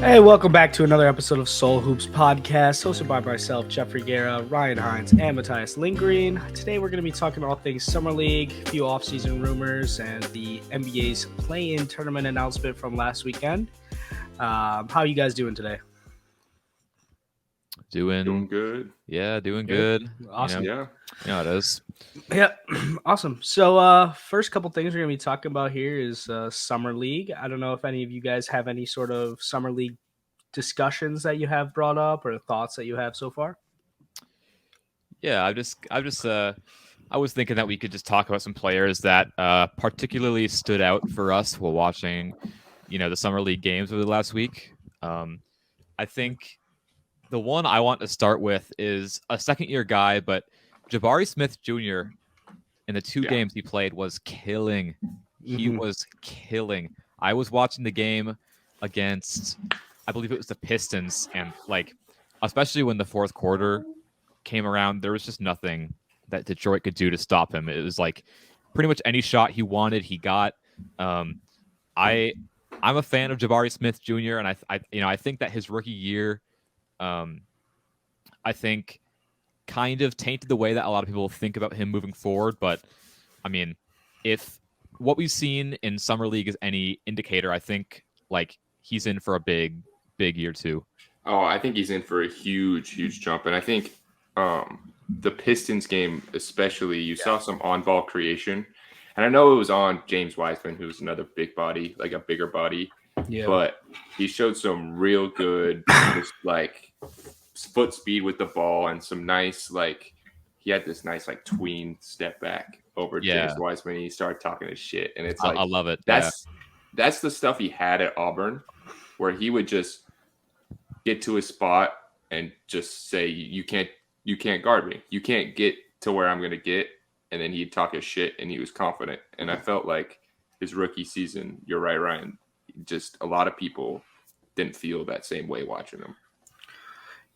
Hey, welcome back to another episode of Soul Hoops Podcast, hosted by myself, Geoff Guerra, Ryan Hines, and Mattias Lindgreen. Today we're going to be talking all things Summer League, a few offseason rumors, and the NBA's play-in tournament announcement from last weekend. How are you guys doing today? Doing good. Yeah, doing good. Awesome. You know it is. Yeah, awesome. So first couple things we're going to be talking about here is Summer League. I don't know if any of you guys have any sort of Summer League discussions that you have brought up or thoughts that you have so far. Yeah, I was thinking that we could just talk about some players that particularly stood out for us while watching, the Summer League games over the last week. I think the one I want to start with is a second-year guy, but Jabari Smith Jr. in the two games he played was killing. He was killing. I was watching the game against, I believe it was the Pistons, and especially when the fourth quarter came around, there was just nothing that Detroit could do to stop him. It was like pretty much any shot he wanted, he got. I'm a fan of Jabari Smith Jr. and I think that his rookie year, I think kind of tainted the way that a lot of people think about him moving forward. But I mean, if what we've seen in Summer League is any indicator, I think he's in for a big year too. Oh, I think he's in for a huge jump. And I think the Pistons game especially, you saw some on-ball creation. And I know it was on James Wiseman, who's another big body, like a bigger body. Yeah. But he showed some real good just foot speed with the ball and some nice, he had this nice tween step back over James Wiseman. And he started talking his shit. And it's I love it. That's the stuff he had at Auburn, where he would just get to his spot and just say, you can't guard me. You can't get to where I'm going to get. And then he'd talk his shit and he was confident. And I felt like his rookie season, you're right, Ryan, just a lot of people didn't feel that same way watching him.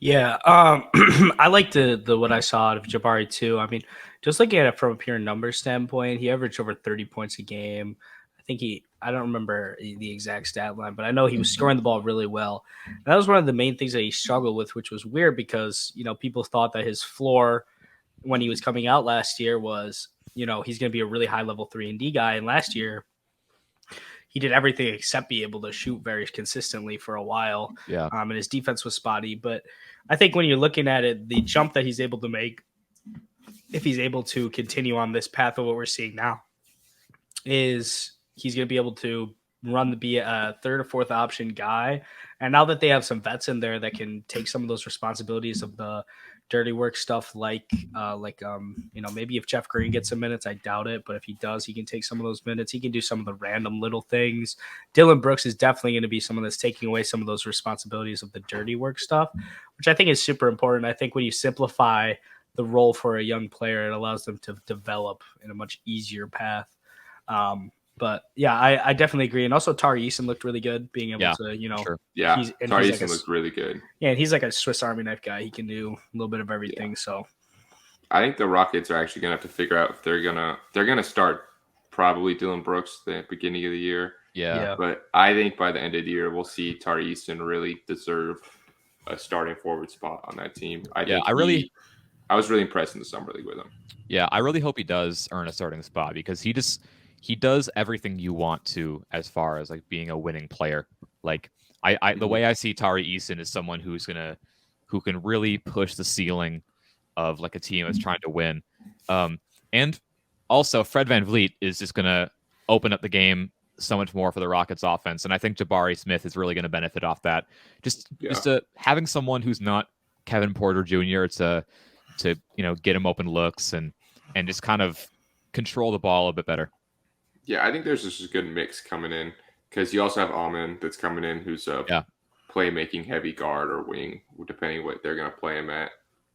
Yeah, I like the what I saw out of Jabari too. I mean, just looking at it from a pure numbers standpoint, he averaged over 30 points a game. I don't remember the exact stat line, but I know he was scoring the ball really well. And that was one of the main things that he struggled with, which was weird because, people thought that his floor when he was coming out last year was, he's going to be a really high level 3-and-D guy. And last year he did everything except be able to shoot very consistently for a while. Yeah. And his defense was spotty. But I think when you're looking at it, the jump that he's able to make, if he's able to continue on this path of what we're seeing now, is he's going to be able to be a third or fourth option guy. And now that they have some vets in there that can take some of those responsibilities of the dirty work stuff, maybe if Jeff Green gets some minutes, I doubt it, but if he does, he can take some of those minutes. He can do some of the random little things. Dylan Brooks is definitely going to be someone that's taking away some of those responsibilities of the dirty work stuff, which I think is super important. I think when you simplify the role for a young player, it allows them to develop in a much easier path. But yeah, I definitely agree. And also Tari Eason looked really good being able to, Sure. Yeah, Tari Eason looked really good. Yeah, and he's like a Swiss Army knife guy. He can do a little bit of everything. Yeah. So I think the Rockets are actually gonna have to figure out if they're gonna start probably Dylan Brooks the beginning of the year. Yeah. But I think by the end of the year we'll see Tari Eason really deserve a starting forward spot on that team. I was really impressed in the Summer League with him. Yeah, I really hope he does earn a starting spot because he does everything you want to as far as being a winning player. The way I see Tari Eason is someone who can really push the ceiling of a team that's trying to win. And also Fred VanVleet is just going to open up the game so much more for the Rockets offense. And I think Jabari Smith is really going to benefit off that. Just having someone who's not Kevin Porter Jr. to get him open looks and just kind of control the ball a bit better. Yeah, I think there's just a good mix coming in because you also have Alman that's coming in who's a playmaking heavy guard or wing, depending what they're going to play him at.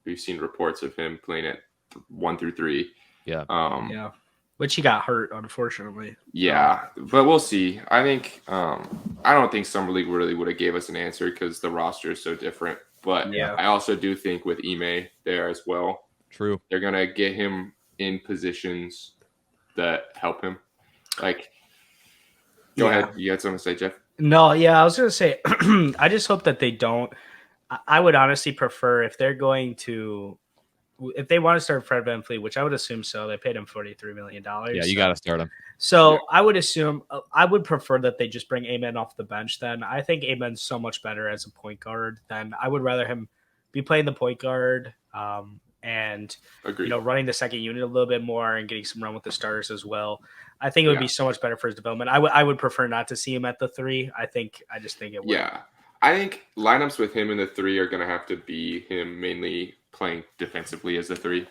We've seen reports of him playing at 1 through 3. Yeah. Which he got hurt, unfortunately. Yeah, but we'll see. I think I don't think Summer League really would have gave us an answer because the roster is so different. But I also do think with Ime there as well. True. They're going to get him in positions that help him. Go ahead. You had something to say, Geoff? No, yeah, I was gonna say, I just hope that they don't. I would honestly prefer if they're going to, if they want to start Fred VanVleet, which I would assume so. They paid him $43 million. Yeah, you got to start him. So I would assume, I would prefer that they just bring Amen off the bench. Then I think Amen's so much better as a point guard. Then I would rather him be playing the point guard. And Agreed. Running the second unit a little bit more and getting some run with the starters as well. I think it would be so much better for his development. I would prefer not to see him at the 3. I just think it would. Yeah, I think lineups with him in the 3 are going to have to be him mainly playing defensively as the 3.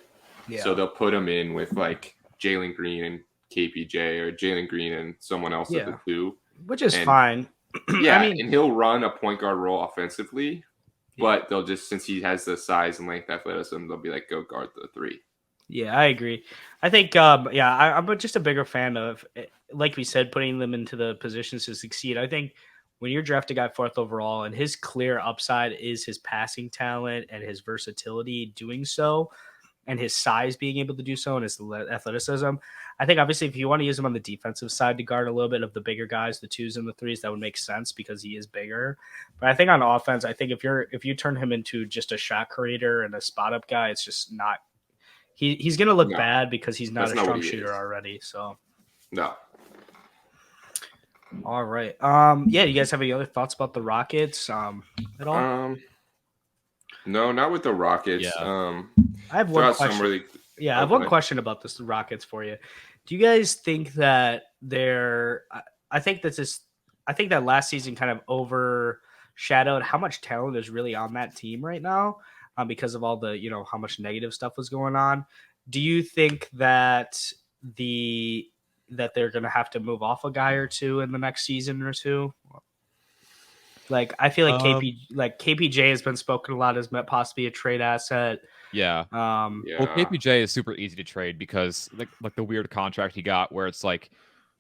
Yeah. So they'll put him in with like Jalen Green and KPJ, or Jalen Green and someone else at the 2, which is fine. Yeah, and he'll run a point guard role offensively. But they'll just, since he has the size and length athleticism, they'll be like, go guard the 3. Yeah, I agree. I think, I'm just a bigger fan of, like we said, putting them into the positions to succeed. I think when you're drafting a guy 4th overall and his clear upside is his passing talent and his versatility doing so, and his size being able to do so, and his athleticism, I think obviously if you want to use him on the defensive side to guard a little bit of the bigger guys, the 2s and the 3s, that would make sense because he is bigger. But I think on offense, I think if you turn him into just a shot creator and a spot up guy, it's just not. He's going to look bad because he's not a strong shooter already. So no. All right. Yeah. You guys have any other thoughts about the Rockets at all? No, not with the Rockets. Yeah. I have one question. I have one question about this Rockets for you. Do you guys think that I think that last season kind of overshadowed how much talent is really on that team right now, because of all the, how much negative stuff was going on. Do you think that they're going to have to move off a guy or two in the next season or two? Like, I feel like KPJ has been spoken a lot as possibly a trade asset. Yeah. Well, KPJ is super easy to trade because like the weird contract he got where it's like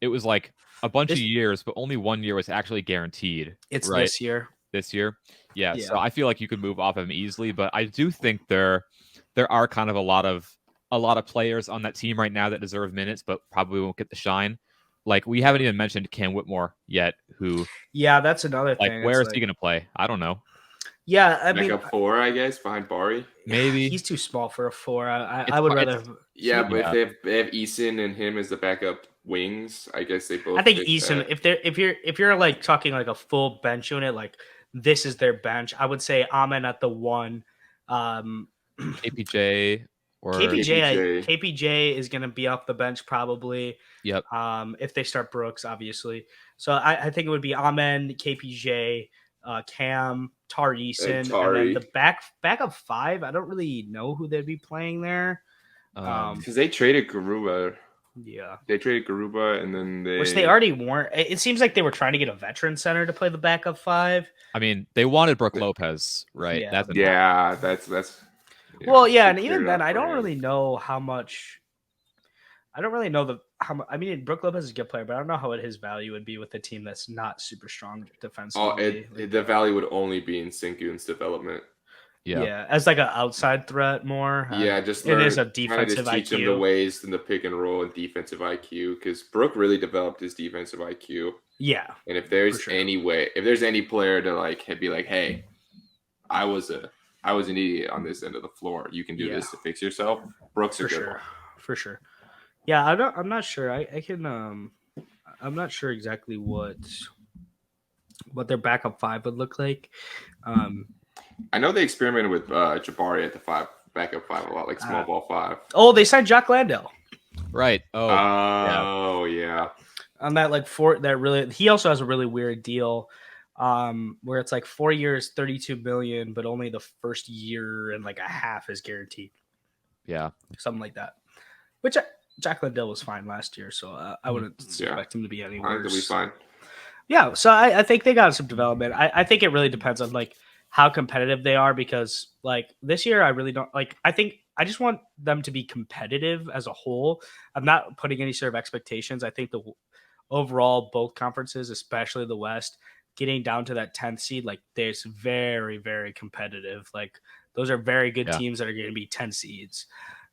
it was like a bunch of years, but only 1 year was actually guaranteed. It's right? this year. This year. Yeah. So I feel like you could move off him easily, but I do think there are kind of a lot of players on that team right now that deserve minutes, but probably won't get the shine. Like, we haven't even mentioned Cam Whitmore yet, who... Yeah, that's another thing. Like, where is he going to play? I don't know. Yeah, I mean... Like a 4, I guess, behind Bari? Maybe. He's too small for a 4. I would rather... Yeah, but if they have Eason and him as the backup wings, I guess they both... I think Eason, if you're like talking like a full bench unit, like this is their bench, I would say Amen at the 1. KPJ... Or KPJ is going to be off the bench probably. Yep. If they start Brooks, obviously. So I think it would be Amen, KPJ, Cam, Tar Eason, and then the backup 5. I don't really know who they'd be playing there. Because they traded Garuba. Yeah. They traded Garuba and then which they already weren't. It seems like they were trying to get a veteran center to play the backup 5. I mean, they wanted Brook Lopez, right? Yeah. That's well, yeah, and even then, I don't really know how much. I don't really know I mean, Brook Lopez is a good player, but I don't know how his value would be with a team that's not super strong defensively. The value would only be in Sengun's development. Yeah, as like an outside threat more. Just it is a defensive IQ. Teach him the ways in the pick and roll and defensive IQ, because Brook really developed his defensive IQ. Yeah, and if there's any player to like be like, hey, I was an idiot on this end of the floor. You can do this to fix yourself. Brooks are good. For sure. Yeah, I'm not sure. I can. I'm not sure exactly what their backup 5 would look like. I know they experimented with Jabari at the backup 5 a lot, like small ball 5. Oh, they signed Jock Landale. Right. Oh, yeah. On that he also has a really weird deal. Where it's like 4 years, $32 million, but only the first year and like a half is guaranteed. Yeah, something like that. Which Jack Landale was fine last year, so I wouldn't expect him to be any worse. I think he'll be fine. Yeah, so I think they got some development. I think it really depends on like how competitive they are, because like this year I really don't like. I think I just want them to be competitive as a whole. I'm not putting any sort of expectations. I think the overall both conferences, especially the West, getting down to that 10th seed, like there's very, very competitive. Like those are very good teams that are going to be 10 seeds.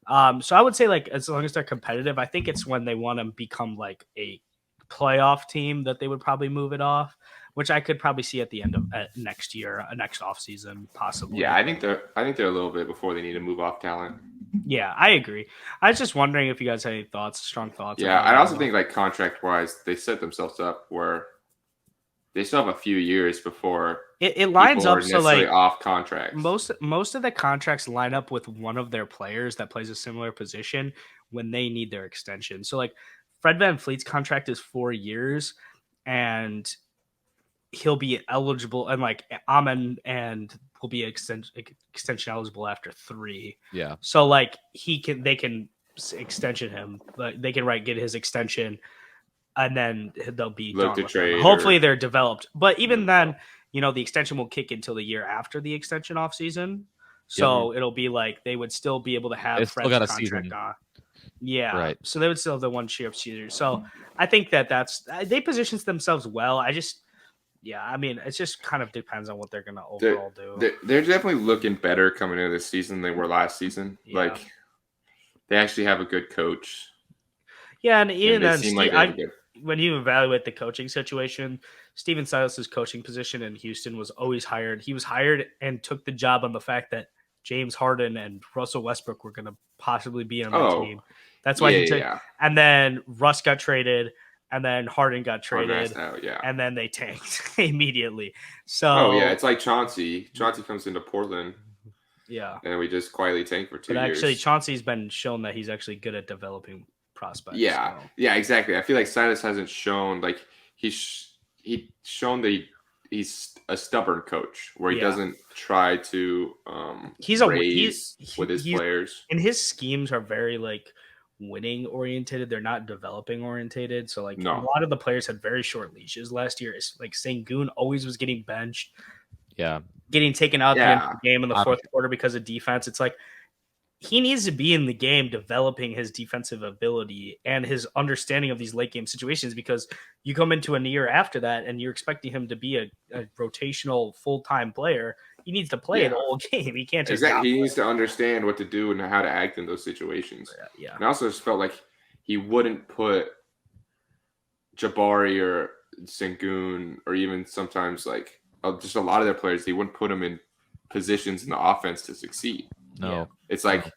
So I would say like as long as they're competitive, I think it's when they want to become like a playoff team that they would probably move it off, which I could probably see at the end of next year, next offseason, possibly. Yeah, I think they're a little bit before they need to move off talent. Yeah, I agree. I was just wondering if you guys had any strong thoughts. Yeah, I also think like contract wise, they set themselves up where they still have a few years before it lines up so like off contracts. Most of the contracts line up with one of their players that plays a similar position when they need their extension. So like Fred VanVleet's contract is 4 years, and he'll be eligible, and like Amen and will be extension eligible after 3. Yeah. So like they can extension him, but they can get his extension, and then they'll be look to trade. Hopefully they're developed, but even then, the extension will kick until the year after the extension off season. So it'll be like they would still be able to have Fred's got a contract season on. Yeah, right. So they would still have the 1 year of season. So I think they positions themselves well. I mean, it just kind of depends on what they're going to overall do. They're definitely looking better coming into this season than they were last season. Yeah. Like, they actually have a good coach. Yeah, and even then, when you evaluate the coaching situation, Steven Silas's coaching position in Houston was always hired. He was hired and took the job on the fact that James Harden and Russell Westbrook were going to possibly be on the team. That's why he took. Yeah. And then Russ got traded. And then Harden got traded, and then they tanked immediately. So, it's like Chauncey. Chauncey comes into Portland, and we just quietly tank for 2 years. But actually, Chauncey's been shown that he's actually good at developing prospects. Yeah, yeah, exactly. I feel like Silas hasn't shown he's shown that he's a stubborn coach where he doesn't try to raise with his players, and his schemes are very winning oriented. They're not developing oriented. So a lot of the players had very short leashes last year. It's like Sengun always was getting benched. Yeah. Getting taken out the game in the fourth quarter because of defense. It's like he needs to be in the game developing his defensive ability and his understanding of these late game situations, because you come into a year after that and you're expecting him to be a rotational full-time player. He needs to play the whole game. He can't just he needs to understand what to do and how to act in those situations. Yeah. And I also just felt like he wouldn't put Jabari or Sengun or even sometimes just a lot of their players, he wouldn't put them in positions in the offense to succeed. No. It's like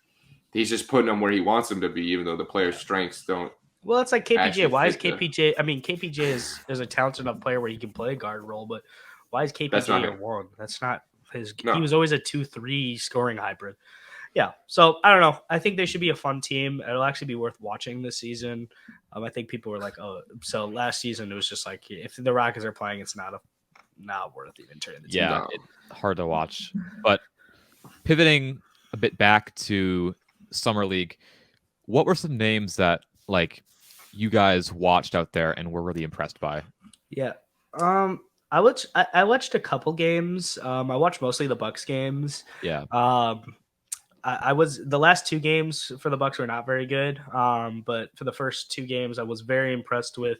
he's just putting them where he wants them to be, even though the player's strengths don't. Well, it's like KPJ. Why is KPJ? I mean, KPJ is a talented enough player where he can play a guard role, but why is KPJ a 1? That's not his. No. He was always a 2-3 scoring hybrid. Yeah. So I don't know. I think they should be a fun team. It'll actually be worth watching this season. I think people were like, "Oh, so last season it was just like if the Rockets are playing, it's not worth even turning the team." Yeah, it's hard to watch. But pivoting a bit back to Summer League, what were some names that you guys watched out there and were really impressed by? Yeah. I watched a couple games. I watched mostly the Bucks games. Yeah. I was the last 2 games for the Bucks were not very good. But for the first 2 games, I was very impressed with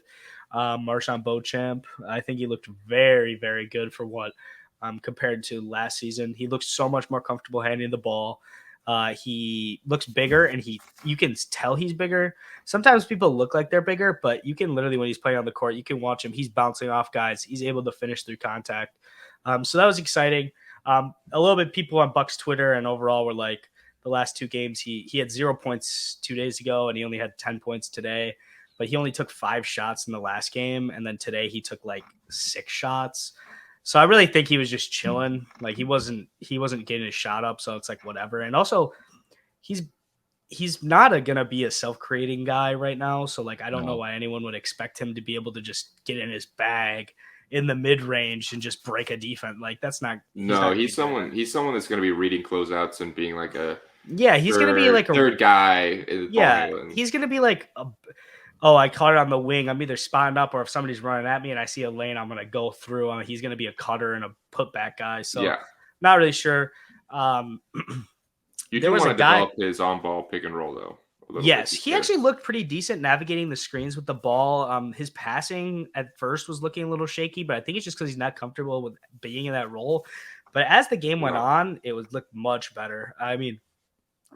Marshawn Beauchamp. I think he looked very, very good for what compared to last season. He looks so much more comfortable handling the ball. He looks bigger, and you can tell he's bigger. Sometimes people look like they're bigger, but you can literally, when he's playing on the court, you can watch him. He's bouncing off guys. He's able to finish through contact. So that was exciting. A little bit people on Bucks Twitter and overall were like, the last 2 games, he had 0 points 2 days ago, and he only had 10 points today. But he only took 5 shots in the last game, and then today he took 6 shots. So I really think he was just chilling. He wasn't getting his shot up, so it's whatever. And also, he's not gonna be a self-creating guy right now. So I don't know why anyone would expect him to be able to just get in his bag in the mid-range and just break a defense. That's not. He's someone that's gonna be reading closeouts and being he's gonna be a third guy. He's gonna be I caught it on the wing. I'm either spotting up, or if somebody's running at me and I see a lane, I'm going to go through. He's going to be a cutter and a putback guy. So not really sure. You do want to develop his on-ball pick and roll, though. Yes, he actually looked pretty decent navigating the screens with the ball. His passing at first was looking a little shaky, but I think it's just because he's not comfortable with being in that role. But as the game went on, it looked much better. I mean,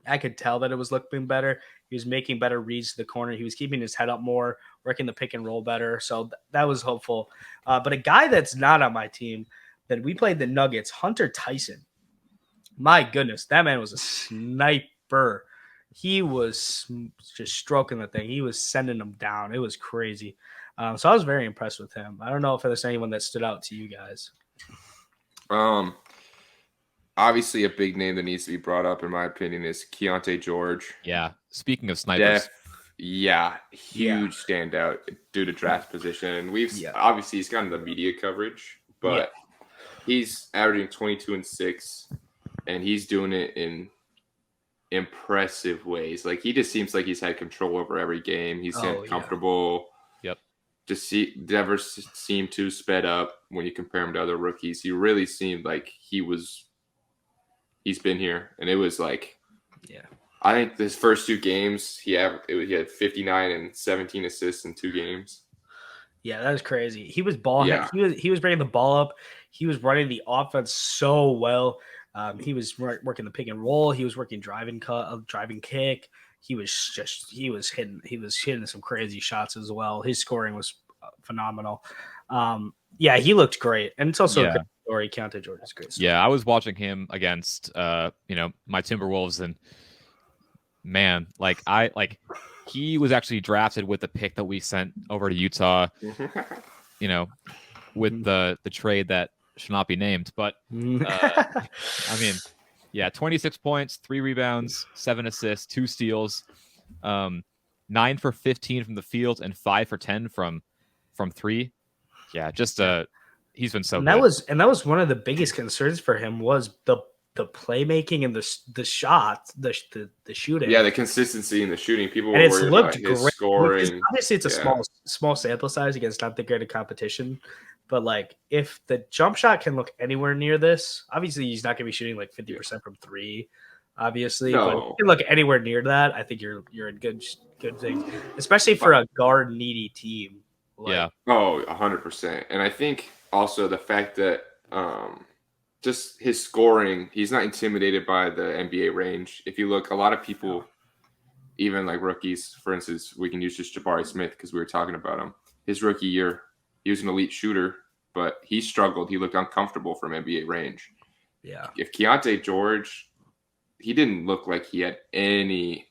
I could tell that it was looking better. He was making better reads to the corner. He was keeping his head up more, working the pick and roll better. So that was hopeful. But a guy that's not on my team that we played the Nuggets, Hunter Tyson. My goodness, that man was a sniper. He was just stroking the thing. He was sending them down. It was crazy. So I was very impressed with him. I don't know if there's anyone that stood out to you guys. Obviously, a big name that needs to be brought up, in my opinion, is Keontae George. Yeah. Speaking of snipers. Huge standout due to draft position. And obviously he's gotten the media coverage, but he's averaging 22 and 6, and he's doing it in impressive ways. Like, he just seems like he's had control over every game. He's comfortable. Yep. Never seemed too sped up when you compare him to other rookies. He really seemed like he's been here, and it was like, I think his first 2 games, he had 59 and 17 assists in 2 games. Yeah, that was crazy. He was he was bringing the ball up. He was running the offense so well. He was working the pick and roll. He was working driving kick. He was hitting some crazy shots as well. His scoring was phenomenal. He looked great, and it's also a great story. Keontae George is great story. Yeah, I was watching him against my Timberwolves, and man, he was actually drafted with the pick that we sent over to Utah. With the trade that should not be named, but 26 points, 3 rebounds, 7 assists, 2 steals, 9 for 15 from the field, and 5 for 10 from 3. Yeah, just he's been so good. That was one of the biggest concerns for him was the playmaking and the shots, the shooting. Yeah, the consistency in the shooting. People were worried about his great. Scoring. Obviously, it's a small sample size against not that great a competition. But like, if the jump shot can look anywhere near this, obviously he's not going to be shooting like 50% from 3. Obviously, but if you can look anywhere near that, I think you're in good things, especially for a guard needy team. 100%. And I think also the fact that just his scoring, he's not intimidated by the NBA range. If you look, a lot of people, even like rookies, for instance, we can use just Jabari Smith because we were talking about him. His rookie year, he was an elite shooter, but he struggled. He looked uncomfortable from NBA range. Yeah. If Keontae George, he didn't look like he had any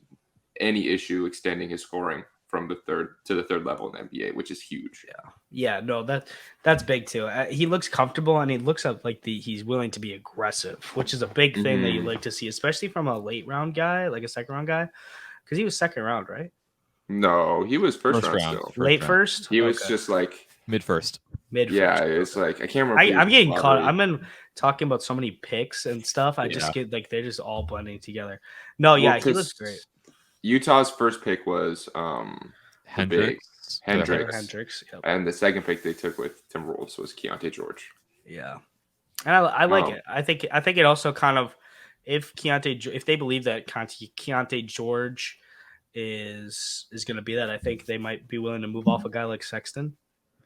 issue extending his scoring from the third level in the NBA, which is huge. Yeah, no, that's big too. He looks comfortable, and he looks up like he's willing to be aggressive, which is a big thing that you like to see, especially from a late round guy, like a second round guy, because he was second round, right? No, he was first round still. Late first? He was just like mid first. Yeah, it's like I can't remember. I'm getting caught. I'm in talking about so many picks and stuff. I just get like they're just all blending together. No, he looks great. Utah's first pick was Hendricks. Yep. And the second pick they took with Timberwolves was Keontae George. Yeah, and I like it. I think it also kind of if they believe that Keontae George is going to be that, I think they might be willing to move off a guy like Sexton,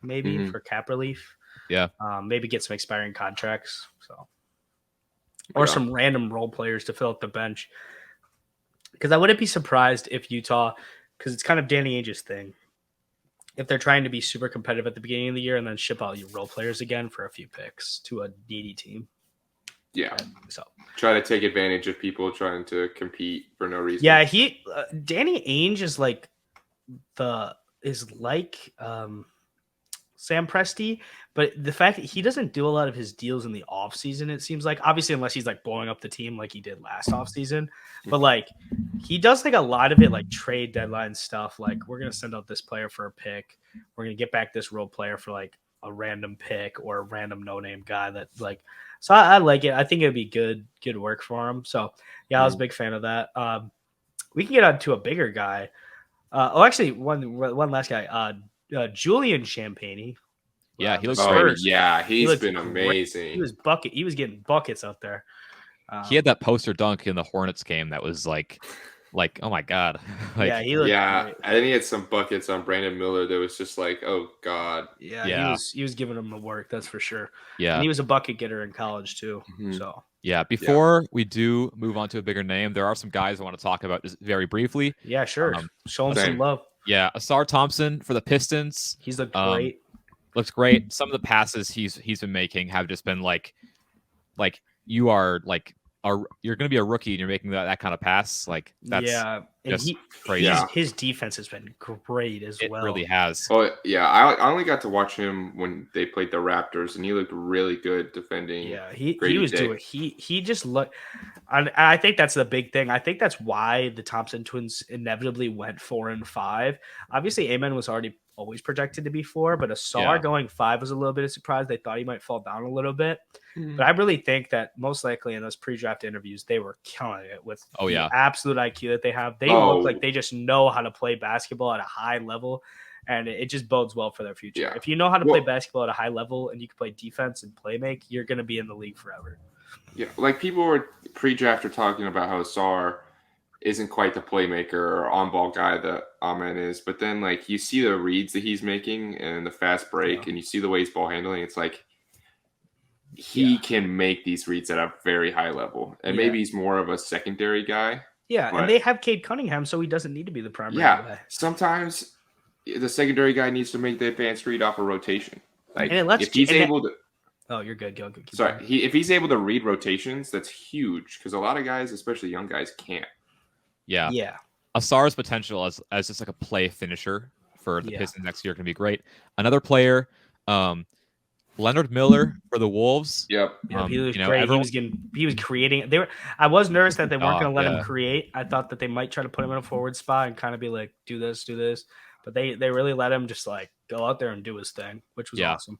maybe for cap relief. Yeah, maybe get some expiring contracts. So, or some random role players to fill up the bench. Because I wouldn't be surprised if Utah, because it's kind of Danny Ainge's thing, if they're trying to be super competitive at the beginning of the year and then ship out your role players again for a few picks to a needy team. Yeah. So try to take advantage of people trying to compete for no reason. Yeah, Danny Ainge is like Sam Presti, but the fact that he doesn't do a lot of his deals in the offseason, it seems like, obviously, unless he's like blowing up the team like he did last offseason, but like he does like a lot of it, like trade deadline stuff. Like, we're going to send out this player for a pick. We're going to get back this role player for like a random pick or a random no-name guy that like, so I like it. I think it'd be good work for him. So yeah, I was a big fan of that. We can get on to a bigger guy. Actually, one last guy, Julian Champagny. Yeah, he looks great. Yeah, he's been amazing. He was getting buckets out there. He had that poster dunk in the Hornets game that was like Like, oh my god. Like, yeah, he looked Yeah, great. and then he had some buckets on Brandon Miller that was just like, oh god. Yeah, Yeah. he was giving him the work, that's for sure. And yeah. he was a bucket getter in college too. Mhm. So Yeah. Before we do move on to a bigger name, there are some guys I want to talk about just very briefly. yeah, sure. Um, Show him Same. some love. Yeah, Asar Thompson for the Pistons. He's looked Um, great. Looks great. Some of the passes he's been making have just been like you are like you're going to be a rookie and you're making that kind of pass. Like that's Yeah, and just he crazy. Yeah. his defense has been great as It well. really has. Oh yeah, I only got to watch him when they played the Raptors, and he looked really good defending. Yeah, he Grady was Dick. doing he just looked. I think that's the big thing. I think that's why the Thompson twins inevitably went 4-5. Obviously, Amen was always projected to be 4, but Asar Yeah. going 5 was a little bit of a surprise. They thought he might fall down a little bit, Mhm. but I really think that most likely in those pre-draft interviews they were killing it with Oh, the yeah. absolute IQ that they have. They Oh. look like they just know how to play basketball at a high level. And it just bodes well for their future. Yeah. If you know how to play Well- basketball at a high level and you can play defense and play make, you're going to be in the league forever. Yeah, like people were pre-draft are talking about how Asar isn't quite the playmaker or on-ball guy that Amen is, but then like you see the reads that he's making and the fast break, Yeah. and you see the way he's ball handling. It's like he Yeah. can make these reads at a very high level, and Yeah. maybe he's more of a secondary guy. Yeah, But- and they have Cade Cunningham, so he doesn't need to be the primary Yeah, guy. sometimes the secondary guy needs to make the advanced read off a rotation. Like And it lets if he's and that- able to. Oh, you're good. Go. Keep Sorry, going. if he's able to read rotations, that's huge because a lot of guys, especially young guys, can't. Yeah. Yeah. Asar's potential as just like a play finisher for the Yeah. Pistons next year can be great. Another player, Leonard Miller for the Wolves. Yep. Yeah, he was you know, great. everyone- He was creating. I was nervous that they weren't Oh, going to let yeah. him create. I thought that they might try to put him in a forward spot and kind of be like, do this. But they really let him just like go out there and do his thing, which was Yeah. awesome.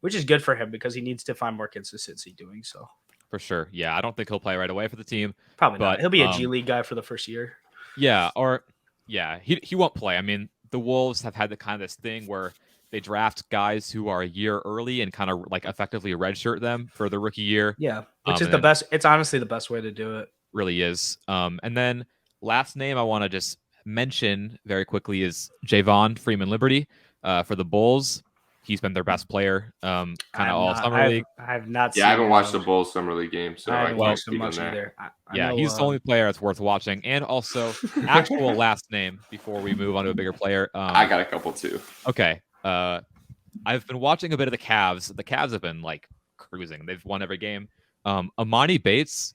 Which is good for him because he needs to find more consistency doing so. For sure. Yeah, I don't think he'll play right away for the team. Probably not. But, He'll be a G League guy for the first year. Yeah, he won't play. I mean, the Wolves have had the kind of this thing where they draft guys who are a year early and kind of like effectively redshirt them for the rookie year. Yeah, which is and the then- best. It's honestly the best way to do it. Really is. And then last name I want to just mention very quickly is Javon Freeman Liberty for the Bulls. He's been their best player, kind of all summer league. I have not. Yeah, I haven't seen watched the him. Bulls summer league game, so I I haven't can't watched him speak on much that. either. I Yeah, know, he's the only player that's worth watching. And also, actual last name before we move on to a bigger player. I got a couple too. Okay. I've been watching a bit of the Cavs. The Cavs have been like cruising. They've won every game. Amani Bates,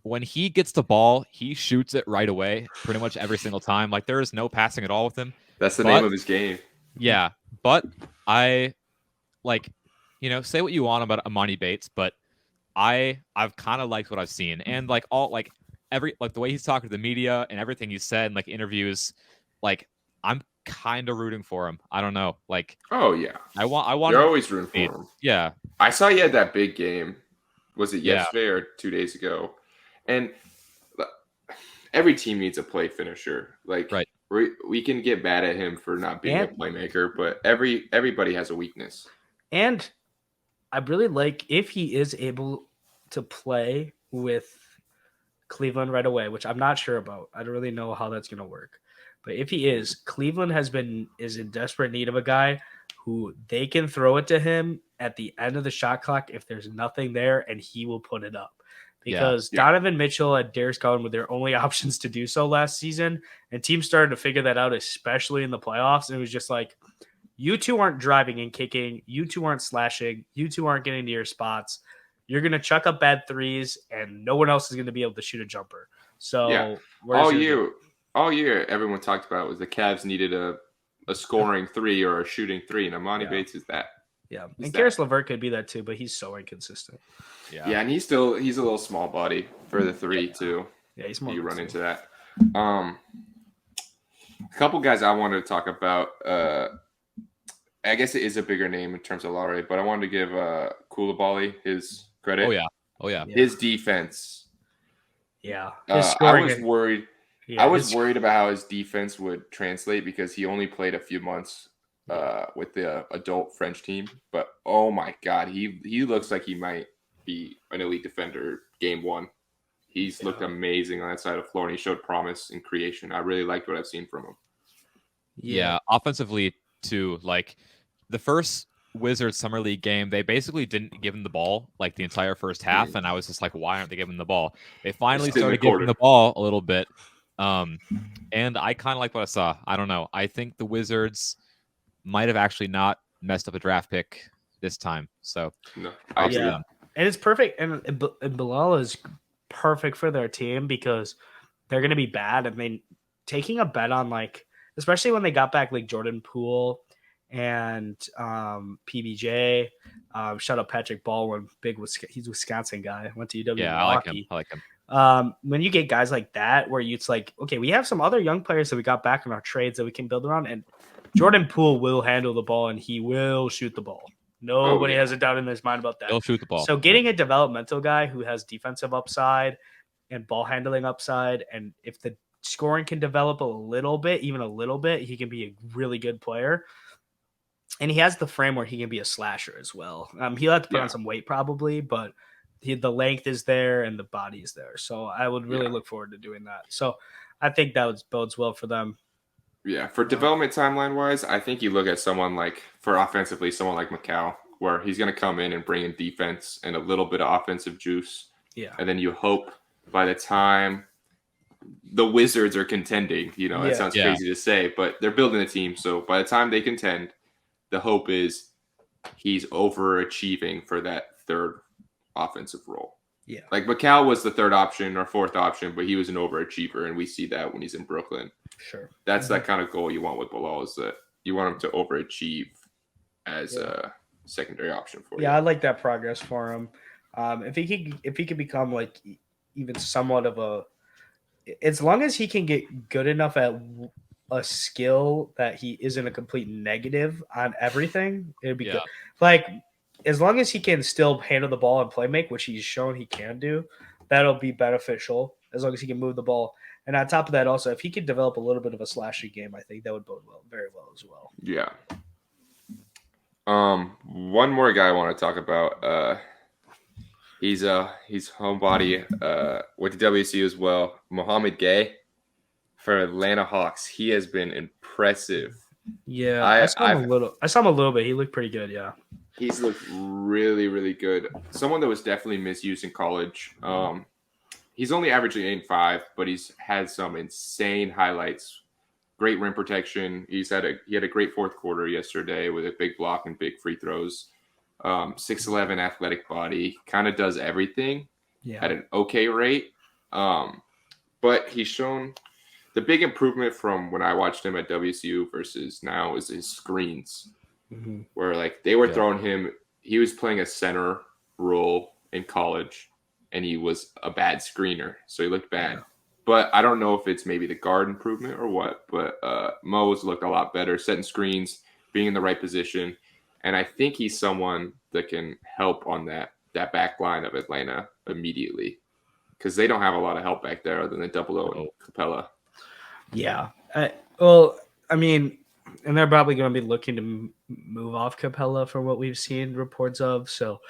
when he gets the ball, he shoots it right away pretty much every single time. Like there is no passing at all with him. That's the But- name of his game. Yeah, but I say what you want about Amani Bates, but I've kind of liked what I've seen, and like the way he's talking to the media and everything he said in like interviews, like I'm kind of rooting for him. I don't know, like Oh yeah, I want you're him- always rooting for him. yeah, I saw you had that big game. Was it Yeah. yesterday or 2 days ago? And every team needs a play finisher. Like Right. we can get mad at him for not being a And- playmaker, but everybody has a weakness. And I really like if he is able to play with Cleveland right away, which I'm not sure about. I don't really know how that's going to work. But if he is, Cleveland is in desperate need of a guy who they can throw it to him at the end of the shot clock if there's nothing there, and he will put it up. Because Yeah. Donovan Mitchell and Darius Garland were their only options to do so last season, and teams started to figure that out, especially in the playoffs. And it was just like, you two aren't driving and kicking, you two aren't slashing, you two aren't getting to your spots. You're gonna chuck up bad threes, and no one else is gonna be able to shoot a jumper. So Yeah. where's All year, everyone talked about was the Cavs needed a scoring three or a shooting three, and Amani Yeah. Bates is that. Yeah, Is and that- Karis LeVert could be that too, but he's so inconsistent. Yeah, and he's a little small body for the three too. Yeah, he's more. You run consistent. into that. A couple guys I wanted to talk about. I guess it is a bigger name in terms of lottery, but I wanted to give Koulibaly his credit. oh yeah, Yeah. His defense. Yeah, I his scoring. was worried. yeah, I was his- worried about how his defense would translate because he only played a few months with the adult French team. But oh my God, he looks like he might be an elite defender game one. He's looked amazing on that side of the floor, and he showed promise in creation. I really liked what I've seen from him. Yeah, offensively too. Like the first Wizards Summer League game, they basically didn't give him the ball like the entire first half, and I was just like, why aren't they giving him the ball? They finally Just in the started giving quarter. the ball a little bit, and I kind of like what I saw. I don't know. I think the Wizards might have actually not messed up a draft pick this time. So No, props to them. And it's perfect. And Bilal is perfect for their team because they're going to be bad. And they taking a bet on like, especially when they got back like Jordan Poole and PBJ. Shout out Patrick Baldwin, he's a Wisconsin guy. Went to UW Yeah, Milwaukee. I like him. When you get guys like that, where it's like, okay, we have some other young players that we got back in our trades that we can build around, and Jordan Poole will handle the ball and he will shoot the ball. Nobody has a doubt in his mind about that. He'll shoot the ball. So getting a developmental guy who has defensive upside and ball handling upside, and if the scoring can develop a little bit, even a little bit, he can be a really good player. And he has the frame where he can be a slasher as well. He'll have to put on some weight probably, but the length is there and the body is there. So I would really look forward to doing that. So I think that bodes well for them. Yeah, for development timeline wise, I think you look at someone like, for offensively, someone like Macau, where he's going to come in and bring in defense and a little bit of offensive juice. Yeah. And then you hope by the time the Wizards are contending, that sounds crazy to say, but they're building a team. So by the time they contend, the hope is he's overachieving for that third offensive role. Yeah. Like Macau was the third option or fourth option, but he was an overachiever, and we see that when he's in Brooklyn. Sure. That's that kind of goal you want with Bilal, is that you want him to overachieve as a secondary option for you. Yeah, I like that progress for him. If he could become like even somewhat of a, as long as he can get good enough at a skill that he isn't a complete negative on everything, it'd be good. Like as long as he can still handle the ball and play make, which he's shown he can do, that'll be beneficial as long as he can move the ball. And on top of that, also, if he could develop a little bit of a slashing game, I think that would bode very well as well. Yeah. One more guy I want to talk about. He's homebody with the WCU as well. Mohamed Gay for Atlanta Hawks. He has been impressive. Yeah, I saw him a little bit. He looked pretty good. Yeah, he's looked really, really good. Someone that was definitely misused in college. He's only averaging 8.5, but he's had some insane highlights. Great rim protection. He had a great fourth quarter yesterday with a big block and big free throws. 6'11" athletic body, kind of does everything at an okay rate. But he's shown the big improvement from when I watched him at WCU versus now is his screens, where like they were throwing him. He was playing a center role in college, and he was a bad screener, so he looked bad. But I don't know if it's maybe the guard improvement or what. But Mo's looked a lot better, setting screens, being in the right position. And I think he's someone that can help on that back line of Atlanta immediately, because they don't have a lot of help back there other than Double O and Capella. Yeah. Well, I mean, and they're probably going to be looking to move off Capella for what we've seen reports of. So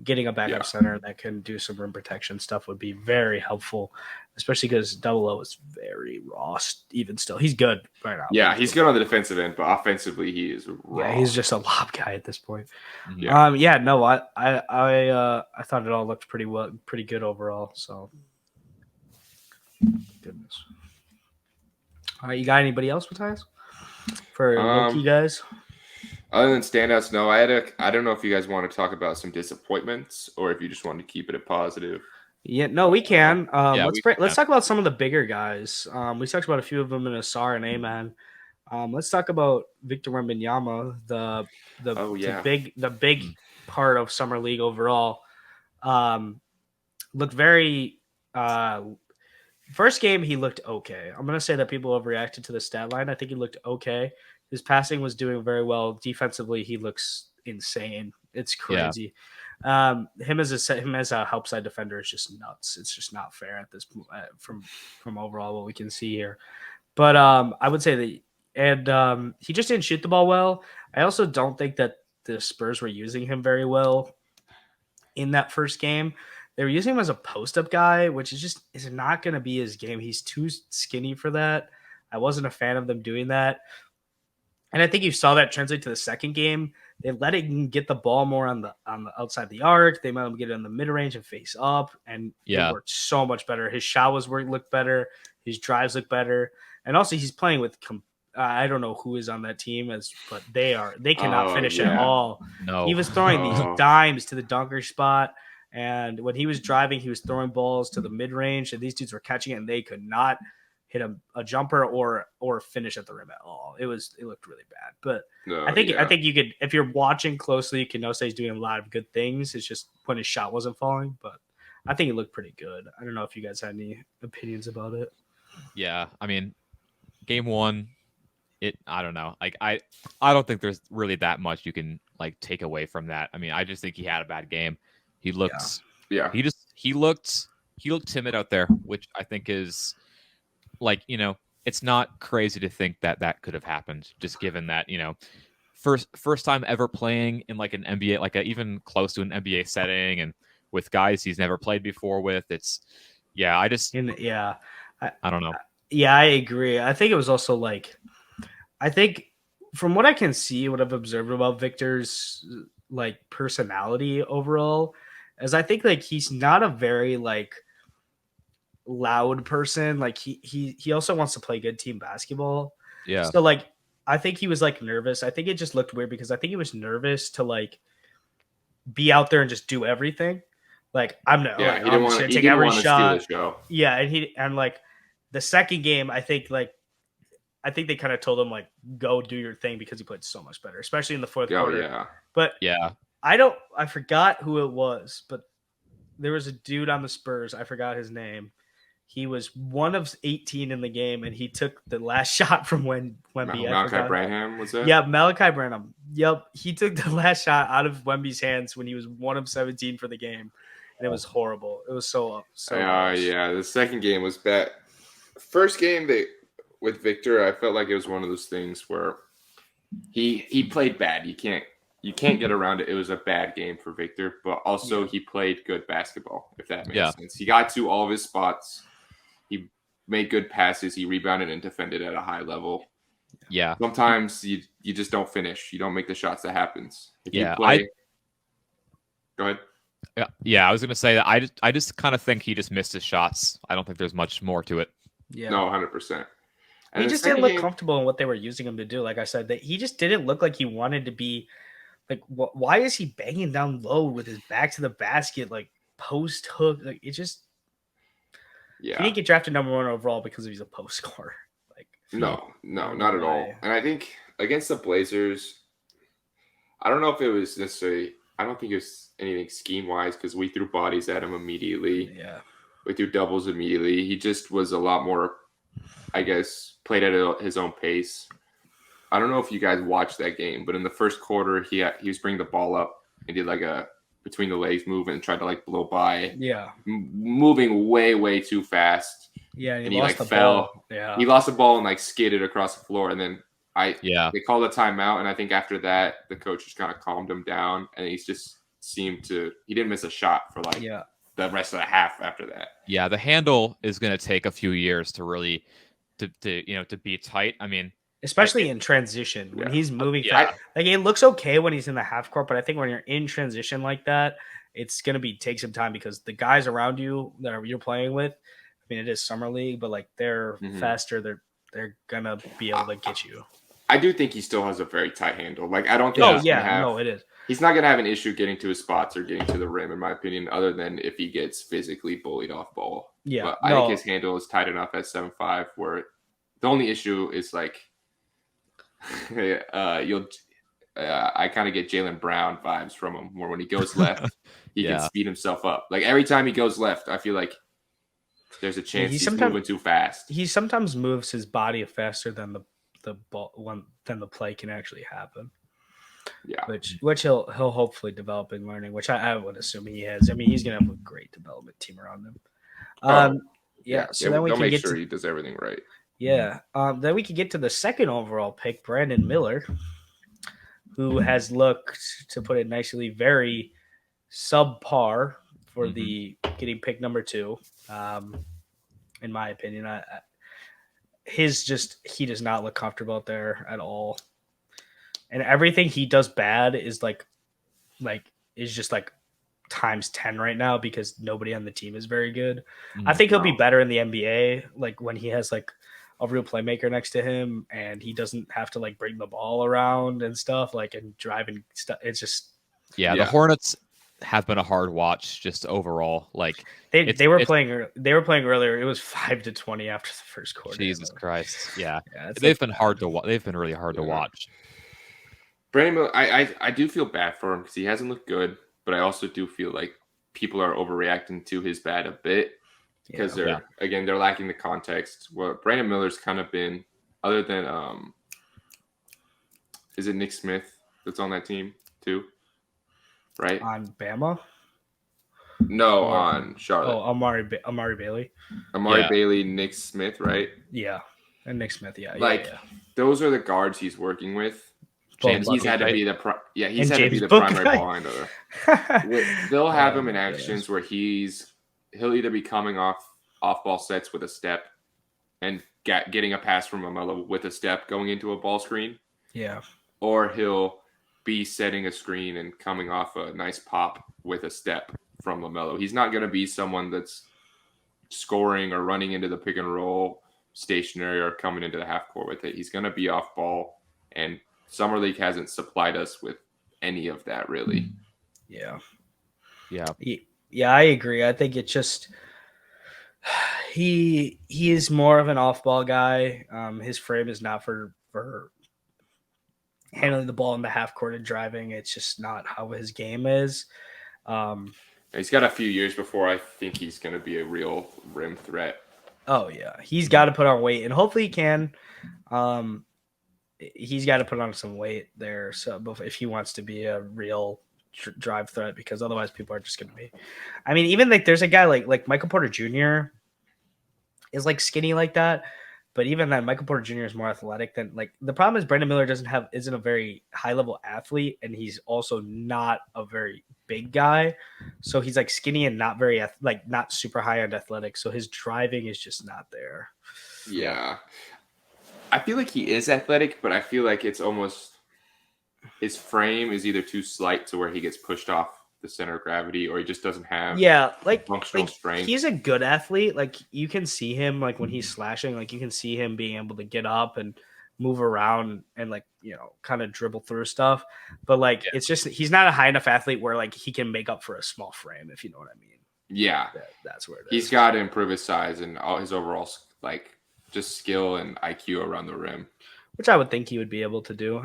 getting a backup center that can do some rim protection stuff would be very helpful, especially because Double O is very raw even still. He's good right now. Yeah, he's good on the defensive end, but offensively he is raw. Yeah, he's just a lob guy at this point. Yeah. I thought it all looked pretty good overall. So goodness. All right, you got anybody else, Mattias? For rookie guys? Other than standouts, no. I don't know if you guys want to talk about some disappointments or if you just want to keep it a positive. Yeah, no, we can. Let's talk about some of the bigger guys. We talked about a few of them in Asar and Amen. Let's talk about Victor Wembanyama, the big part of Summer League overall. Looked very first game he looked okay. I'm gonna say that people overreacted to the stat line. I think he looked okay. His passing was doing very well. Defensively, he looks insane. It's crazy. Yeah. Him as a help side defender is just nuts. It's just not fair at this from overall what we can see here. But I would say that, and he just didn't shoot the ball well. I also don't think that the Spurs were using him very well in that first game. they were using him as a post-up guy, which is not going to be his game. He's too skinny for that. I wasn't a fan of them doing that. And I think you saw that translate to the second game. They let him get the ball more on the outside the arc. They let him get it in the mid range and face up, and it worked so much better. His shot looked better. His drives look better, and also he's playing with. I don't know who is on that team, but they cannot finish at all. No, he was throwing these dimes to the dunker spot, and when he was driving, he was throwing balls to the mid range, and these dudes were catching it, and they could not hit a jumper or finish at the rim at all. It looked really bad. But I think you could, if you're watching closely, you can know he's doing a lot of good things. It's just when his shot wasn't falling. But I think it looked pretty good. I don't know if you guys had any opinions about it. Yeah, I mean, game one, I don't know. Like I don't think there's really that much you can like take away from that. I mean, I just think he had a bad game. He looked he looked timid out there, which I think is like, it's not crazy to think that could have happened, just given that, first time ever playing in like an NBA, like even close to an NBA setting, and with guys he's never played before with. I don't know. Yeah, I agree. I think it was also like, I think from what I can see, what I've observed about Victor's like personality overall, is I think like he's not a very like loud person. Like he also wants to play good team basketball. Yeah. So like I think he was like nervous. I think it just looked weird because I think he was nervous to like be out there and just do everything. Like I'm not. Yeah, like, he didn't want to take every shot. Steal the show. Yeah, and like the second game, I think they kind of told him like go do your thing because he played so much better, especially in the fourth quarter. Yeah. But yeah, I forgot who it was, but there was a dude on the Spurs. I forgot his name. He was 1 of 18 in the game, and he took the last shot from Wemby. Malachi Branham was it? Yeah, Malachi Branham. Yep, he took the last shot out of Wemby's hands when he was 1 of 17 for the game, and it was horrible. It was so yeah, the second game was bad. First game with Victor, I felt like it was one of those things where he played bad. You can't get around it. It was a bad game for Victor, but also he played good basketball, if that makes sense. He got to all of his spots. He made good passes. He rebounded and defended at a high level. Yeah. Sometimes you just don't finish. You don't make the shots that happens. If you go ahead. Yeah, I was gonna say that I just kind of think he just missed his shots. I don't think there's much more to it. Yeah. No, 100%. He just didn't look comfortable in what they were using him to do. Like I said, that he just didn't look like he wanted to be. Like, why is he banging down low with his back to the basket, like post hook? Like, it just. Yeah. He didn't get drafted number 1 overall because he's a post scorer. Like, no, not at all. And I think against the Blazers, I don't know if it was necessarily. I don't think it was anything scheme wise because we threw bodies at him immediately. Yeah. We threw doubles immediately. He just was a lot more, I guess, played at his own pace. I don't know if you guys watched that game, but in the first quarter, he was bringing the ball up and did like a between the legs movement and tried to like blow by. Yeah. Moving way too fast. Yeah. And he like fell. Ball. Yeah. He lost the ball and like skidded across the floor. And then they called a timeout. And I think after that, the coach just kind of calmed him down. And he just he didn't miss a shot for like the rest of the half after that. Yeah. The handle is going to take a few years to really, to be tight. I mean, especially in transition when he's moving fast. Like it looks okay when he's in the half court, but I think when you're in transition like that, it's going to take some time because the guys around you that you're playing with, I mean, it is summer league, but like they're faster. They're going to be able to get you. I do think he still has a very tight handle. Like I don't think it is. He's not going to have an issue getting to his spots or getting to the rim, in my opinion, other than if he gets physically bullied off ball. Yeah. But I think his handle is tight enough at 7'5", where the only issue is like, I kind of get Jaylen Brown vibes from him, where when he goes left, he can speed himself up. Like every time he goes left, I feel like there's a chance he's moving too fast. He sometimes moves his body faster than the ball than the play can actually happen. Yeah, which he'll hopefully develop in learning, which I would assume he has. I mean, he's gonna have a great development team around him. So then we can make sure he does everything right. Yeah. Then we can get to the second overall pick, Brandon Miller, who has looked, to put it nicely, very subpar for the getting pick number 2. In my opinion, he does not look comfortable out there at all, and everything he does bad is is just like times 10 right now because nobody on the team is very good. I think he'll be better in the NBA, like when he has like a real playmaker next to him and he doesn't have to like bring the ball around and stuff, like, and drive and stuff. It's just the Hornets have been a hard watch just overall. Like they were playing earlier. It was 5-20 after the first quarter. Jesus Christ. Yeah. They've been hard to watch. They've been really hard to watch. Brandon Miller, I do feel bad for him because he hasn't looked good, but I also do feel like people are overreacting to his bad a bit because they're lacking the context. Well, Brandon Miller's kind of been, other than is it Nick Smith that's on that team too? Right? On Bama? No, on Charlotte. Oh, Amari Bailey. Amari Bailey, Nick Smith, right? Yeah. And Nick Smith, those are the guards he's working with. And he's had to be the primary ball handler. They'll have him in actions where he'll either be coming off ball sets with a step and getting a pass from LaMelo with a step going into a ball screen. Yeah. Or he'll be setting a screen and coming off a nice pop with a step from LaMelo. He's not going to be someone that's scoring or running into the pick and roll stationary or coming into the half court with it. He's going to be off ball, and Summer League hasn't supplied us with any of that, really. Yeah. Yeah, I agree. I think it's just he is more of an off-ball guy. His frame is not for handling the ball in the half court and driving. It's just not how his game is. He's got a few years before I think he's going to be a real rim threat. Oh, yeah. He's got to put on weight, and hopefully he can. He's got to put on some weight there if he wants to be a real drive threat, because otherwise people are just going to be. I mean, even like there's a guy like Michael Porter Jr. is like skinny like that, but even then Michael Porter Jr. is more athletic than like the problem is Brandon Miller isn't a very high level athlete, and he's also not a very big guy, so he's like skinny and not very not super high end athletic, so his driving is just not there. Yeah. I feel like he is athletic, but I feel like it's almost his frame is either too slight to where he gets pushed off the center of gravity, or he just doesn't have functional strength. He's a good athlete. Like you can see him like when he's slashing, like you can see him being able to get up and move around and like, you know, kind of dribble through stuff. But like it's just he's not a high enough athlete where like he can make up for a small frame, if you know what I mean. Yeah. That's where it is. He's got to improve his size and all his overall like just skill and IQ around the rim, which I would think he would be able to do.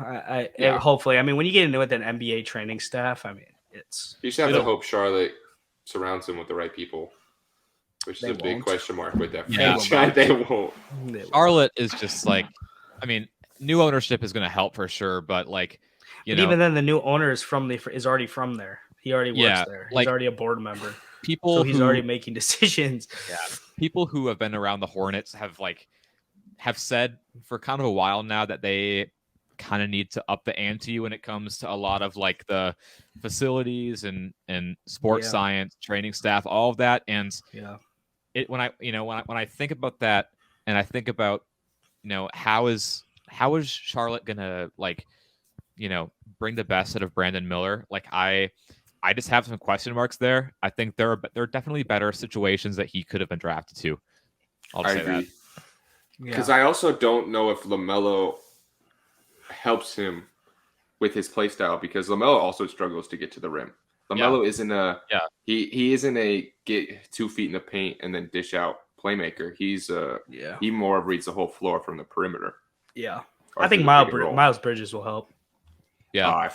Hopefully. I mean, when you get into it with an NBA training staff, I mean, you just have to hope Charlotte surrounds him with the right people, which is a big question mark with that franchise. They won't. Charlotte is just like, I mean, new ownership is going to help for sure, but like, even then, the new owner is already from there. He already works there. He's already a board member. He's already making decisions. Yeah, people who have been around the Hornets have said for kind of a while now that they kind of need to up the ante when it comes to a lot of like the facilities and sports science, training staff, all of that. And when I think about that, and I think about, how is Charlotte gonna bring the best out of Brandon Miller? Like I just have some question marks there. I think there are definitely better situations that he could have been drafted to. I agree. Because I also don't know if LaMelo helps him with his play style, because LaMelo also struggles to get to the rim. LaMelo isn't he isn't a get 2 feet in the paint and then dish out playmaker. He more reads the whole floor from the perimeter. Yeah. I think Miles Bridges will help. Yeah.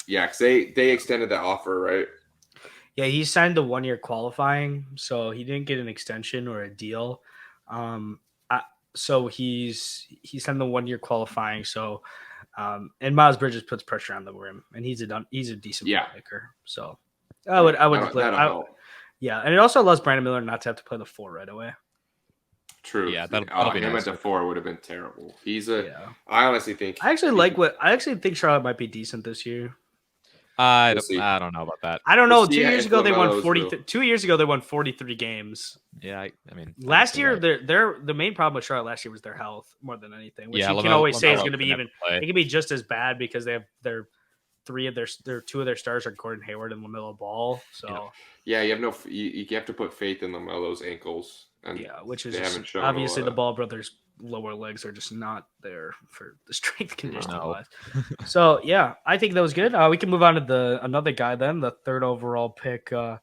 Because they extended that offer, right? Yeah, he signed a 1-year qualifying, so he didn't get an extension or a deal. So he's signed the 1-year qualifying. So, and Miles Bridges puts pressure on the rim, and he's a decent playmaker. So I would play. Yeah, and it also allows Brandon Miller not to have to play the 4 right away. True. Yeah, that'll be him nice. at the 4 would have been terrible. I honestly think. I actually think Charlotte might be decent this year. I We'll see. don't know about that. I don't know. We'll see 2 years if ago they won LaMelo's 40. real. 2 years ago they won 43 games. Yeah, I mean, I Last can see year, that. the main problem with Charlotte last year was their health more than anything, which Yeah, you can always say is LaMelo going to be can never even. play. It can be just as bad because they have two of their stars are Gordon Hayward and LaMelo Ball. So Yeah, you have to put faith in LaMelo's ankles, and yeah, which is they just, haven't shown obviously a the lot. Ball brothers' lower legs are just not there for the strength conditioning No. wise. So yeah, I think that was good. We can move on to another guy then, the third overall pick. Scoot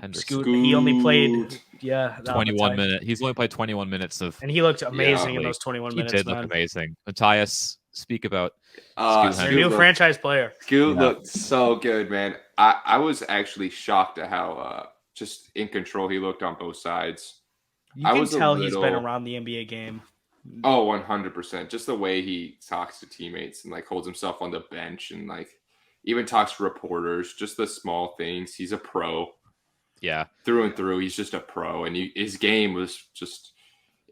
Henderson. Scoot. He only played 21 minutes. He's only played 21 minutes of. and he looked amazing in play. those 21 He minutes. did look amazing. Mattias, speak about Scoot Their Henderson. new franchise player. Scoot Yeah. looked so good, man. I was actually shocked at how just in control he looked on both sides. You can tell he's been around the NBA game. Oh, 100%. Just the way he talks to teammates and like holds himself on the bench and like even talks to reporters, just the small things. He's a pro. Yeah. Through and through, he's just a pro. And his game was just,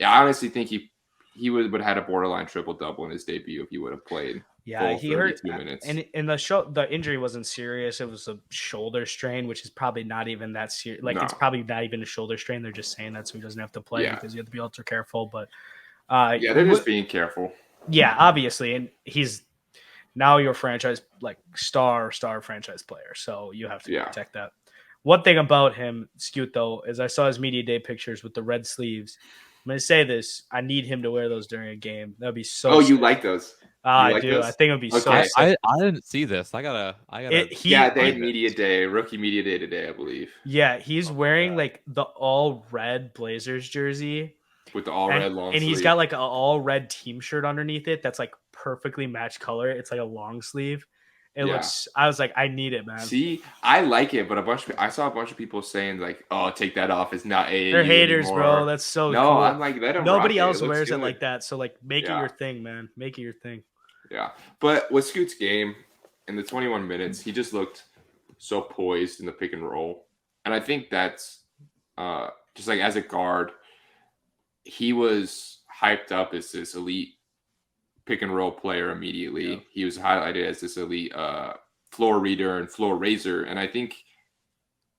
I honestly think he would have had a borderline triple-double in his debut if he would have played. Yeah, he hurt. 32 minutes. And in the injury wasn't serious. It was a shoulder strain, which is probably not even that serious. Like, it's probably not even a shoulder strain. They're just saying that so he doesn't have to play because you have to be ultra careful. But they're just being careful. Yeah, obviously. And he's now your franchise, like, star franchise player. So you have to protect that. One thing about him, Scoot, though, is I saw his media day pictures with the red sleeves. I'm going to say this. I need him to wear those during a game. That would be so sick. You like those? I do. Those? I think it would be so sick. I didn't see this. I gotta. They had media day, rookie media day today, I believe. Yeah, he's wearing like the all red Blazers jersey with the all red long sleeve. And he's got like an all red team shirt underneath it that's like perfectly matched color. It's like a long sleeve. It looks. I was like, I need it, man. See, I like it, but I saw a bunch of people saying like, "Oh, take that off. It's not AAU They're haters, anymore." bro. That's so no. Cool. I'm like, let them. Nobody rock else it. wears it like that. So like, make it your thing, man. Make it your thing. Yeah, but with Scoot's game in the 21 minutes, he just looked so poised in the pick and roll, and I think that's just like as a guard, he was hyped up as this elite pick and roll player immediately. Yeah. He was highlighted as this elite floor reader and floor raiser, and I think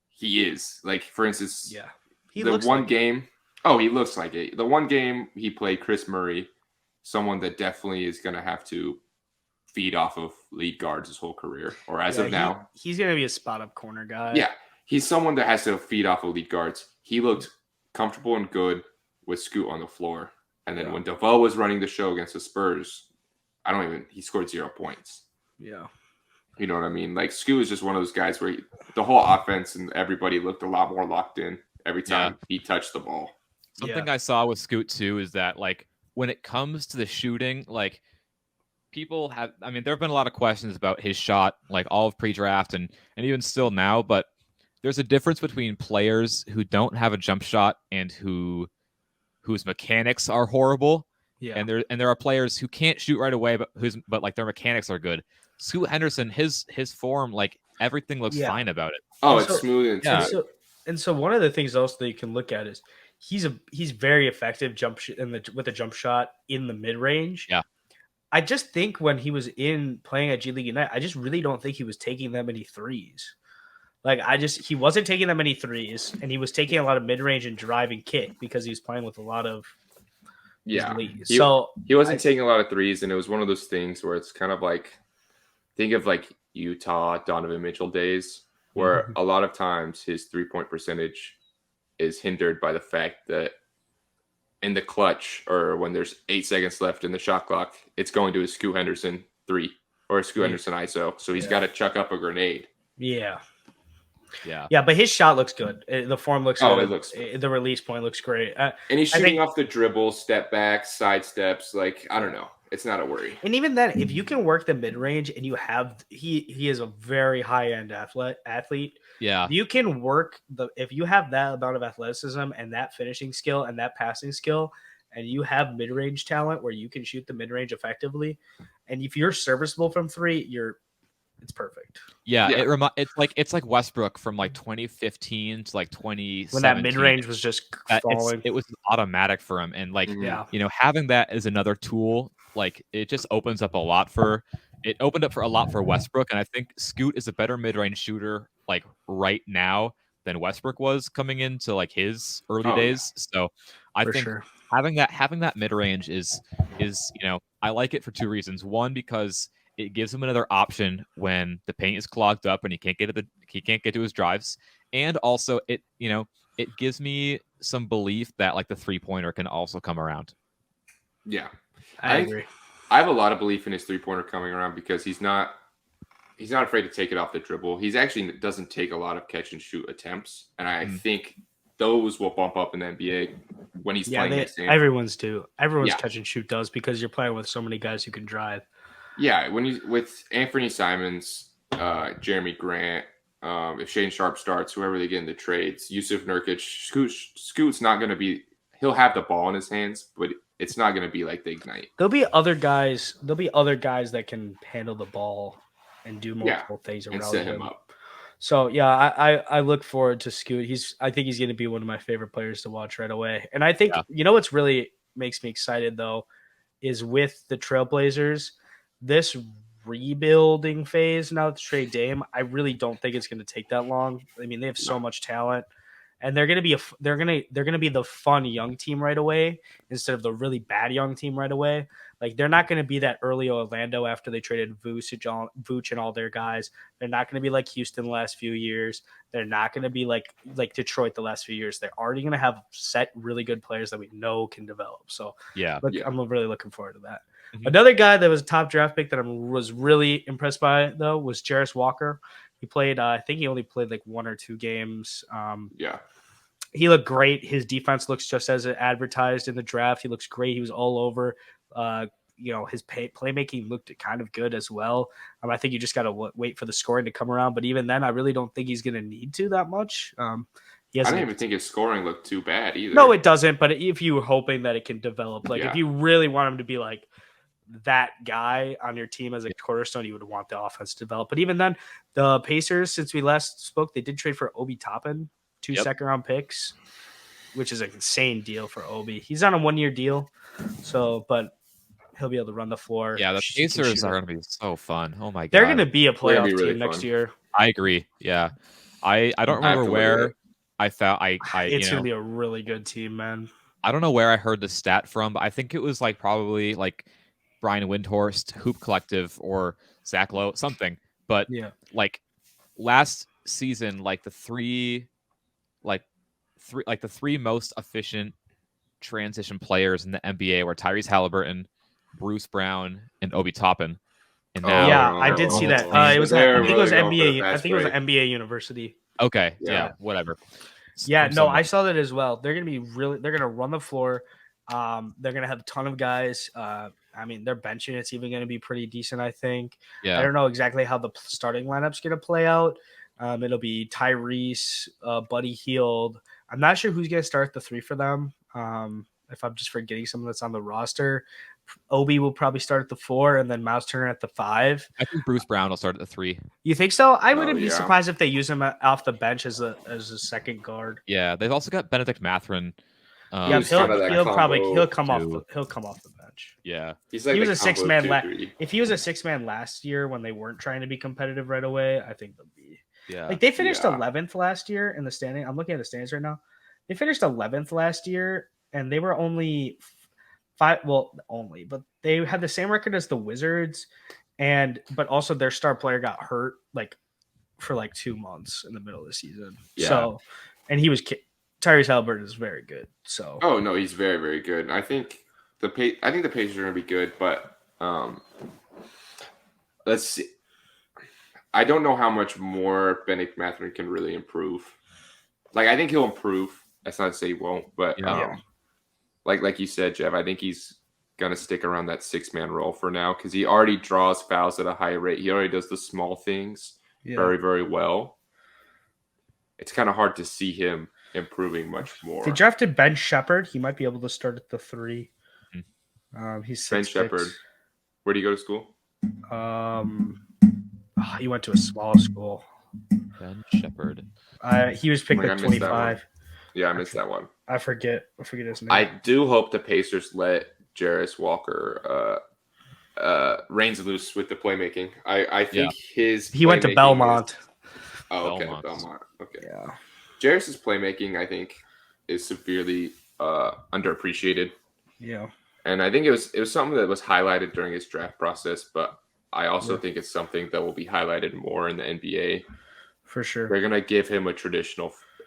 he is. Like, for instance, he looks like game. Oh, he looks like it. The one game he played, Chris Murray, someone that definitely is going to have to feed off of lead guards his whole career, or as of now. He's going to be a spot-up corner guy. Yeah, he's someone that has to feed off of lead guards. He looked comfortable and good with Scoot on the floor. And then when DeVoe was running the show against the Spurs, he scored 0 points. Yeah. You know what I mean? Like, Scoot is just one of those guys where the whole offense and everybody looked a lot more locked in every time he touched the ball. Something I saw with Scoot, too, is that, like, when it comes to the shooting, like, people have, I mean, there have been a lot of questions about his shot, like, all of pre-draft and even still now, but there's a difference between players who don't have a jump shot and whose mechanics are horrible. Yeah. And there are players who can't shoot right away, but like their mechanics are good. Scoot Henderson, his form, like everything looks fine about it. Oh, it's smooth and and so one of the things also that you can look at is he's very effective with a jump shot in the mid range. Yeah. I just think when he was playing at G League United, I just really don't think he was taking that many threes. Like, he wasn't taking that many threes, and he was taking a lot of mid-range and driving kick because he was playing with a lot of leagues. He wasn't taking a lot of threes, and it was one of those things where it's kind of like, think of like Utah Donovan Mitchell days, where a lot of times his three-point percentage is hindered by the fact that in the clutch or when there's 8 seconds left in the shot clock, it's going to a Scoot Henderson 3 or a Scoot Henderson ISO. So he's got to chuck up a grenade. Yeah. Yeah, but his shot looks good. The form looks good. It looks good. The release point looks great. And he's shooting off the dribble, step back, side steps. Like, I don't know. It's not a worry. And even then, if you can work the mid-range and you have he is a very high-end athlete. Yeah. You can work if you have that amount of athleticism and that finishing skill and that passing skill, and you have mid-range talent where you can shoot the mid-range effectively, and if you're serviceable from 3, it's perfect. Yeah. It's like Westbrook from like 2015 to like 2017. When that mid-range was just falling. It was automatic for him. And like, having that as another tool, like it just opens up a lot for it opened up for a lot for Westbrook, and I think Scoot is a better mid-range shooter like right now than Westbrook was coming into like his early days. So I For think sure. having that mid-range is I like it for two reasons. One, because it gives him another option when the paint is clogged up and he can't get to his drives, and also it gives me some belief that like the 3-pointer can also come around. Yeah, I agree. I have a lot of belief in his 3-pointer coming around because he's not afraid to take it off the dribble. He's actually doesn't take a lot of catch and shoot attempts, and I think those will bump up in the NBA when he's playing at Stanford. Everyone's catch and shoot does, because you're playing with so many guys who can drive. Yeah, with Anthony Simons, Jeremy Grant, if Shane Sharp starts, whoever they get in the trades, Yusuf Nurkic, Scoot's not going to be. He'll have the ball in his hands, but it's not going to be like the Ignite. There'll be other guys that can handle the ball and do multiple things around and set him up. So yeah, I look forward to Scoot. I think he's going to be one of my favorite players to watch right away. And I think what's really makes me excited though is with the Trailblazers, this rebuilding phase now with Trey Dame. I really don't think it's going to take that long. I mean, they have so much talent, and they're going to be the fun young team right away instead of the really bad young team right away. Like, they're not going to be that early Orlando after they traded Vooch and all their guys. They're not going to be like Houston the last few years. They're not going to be like Detroit the last few years. They're already going to have set really good players that we know can develop. So I'm really looking forward to that. Mm-hmm. Another guy that was a top draft pick that I was really impressed by, though, was Jarris Walker. He played, I think he only played like 1 or 2 games. He looked great. His defense looks just as advertised in the draft. He looks great. He was all over. His playmaking looked kind of good as well. I think you just got to wait for the scoring to come around. But even then, I really don't think he's going to need to that much. I don't even think his scoring looked too bad either. No, it doesn't. But if you were hoping that it can develop, if you really want him to be like that guy on your team as a cornerstone, you would want the offense to develop. But even then, the Pacers, since we last spoke, they did trade for Obi Toppin, 2 second-round picks, which is an insane deal for Obi. He's on a 1-year deal, but he'll be able to run the floor. Yeah, the Pacers are going to be so fun. Oh my god, they're going to be a playoff team next year. I agree. Yeah, I don't remember where I found It's going to be a really good team, man. I don't know where I heard the stat from, but I think it was probably Brian Windhorst, Hoop Collective, or Zach Lowe, something. But last season, the three most efficient transition players in the NBA were Tyrese Halliburton, Bruce Brown, and Obi Toppin. And now, I did see that. I think it was NBA. I think it was an NBA University. Okay, yeah whatever. Yeah, no, I saw that as well. They're gonna be they're gonna run the floor. They're gonna have a ton of guys. Their bench unit's even gonna be pretty decent, I think. Yeah. I don't know exactly how the starting lineup's gonna play out. It'll be Tyrese, Buddy Hield. I'm not sure who's gonna start the 3 for them. If I'm just forgetting someone that's on the roster, Obi will probably start at the 4, and then Miles Turner at the 5. I think Bruce Brown will start at the 3. You think so? I wouldn't be surprised if they use him off the bench as a second guard. Yeah, they've also got Benedict Mathurin. He'll come off the bench. Yeah, he was a 6-man. If he was a 6-man last year when they weren't trying to be competitive right away, I think they'll be. Yeah, they finished 11th last year in the standing. I'm looking at the standings right now. They finished 11th last year, and they were only 5. Well, but they had the same record as the Wizards, but also their star player got hurt for 2 months in the middle of the season. Yeah. So, and he was Tyrese Halliburton is very good. So. Oh no, he's very, very good. I think the Pacers are going to be good, but let's see. I don't know how much more Benedict Mathurin can really improve. I think he'll improve. That's not to say he won't, but like you said, Geoff, I think he's gonna stick around that 6-man role for now because he already draws fouls at a high rate. He already does the small things very, very well. It's kind of hard to see him improving much more. They drafted Ben Shepherd. He might be able to start at the 3. He's 6'6". Ben Shepherd. Where do you go to school? He went to a small school. Ben Shepherd. He was picked at 25. Yeah, I missed that one. I forget his name. I do hope the Pacers let Jarris Walker reins loose with the playmaking. I think his He went to playmaking Belmont. Okay, Belmont. Belmont. Okay. Yeah. Jarris's playmaking, I think, is severely underappreciated. Yeah. And I think it was something that was highlighted during his draft process, but I also Yeah. think it's something that will be highlighted more in the NBA. For sure. They're gonna give him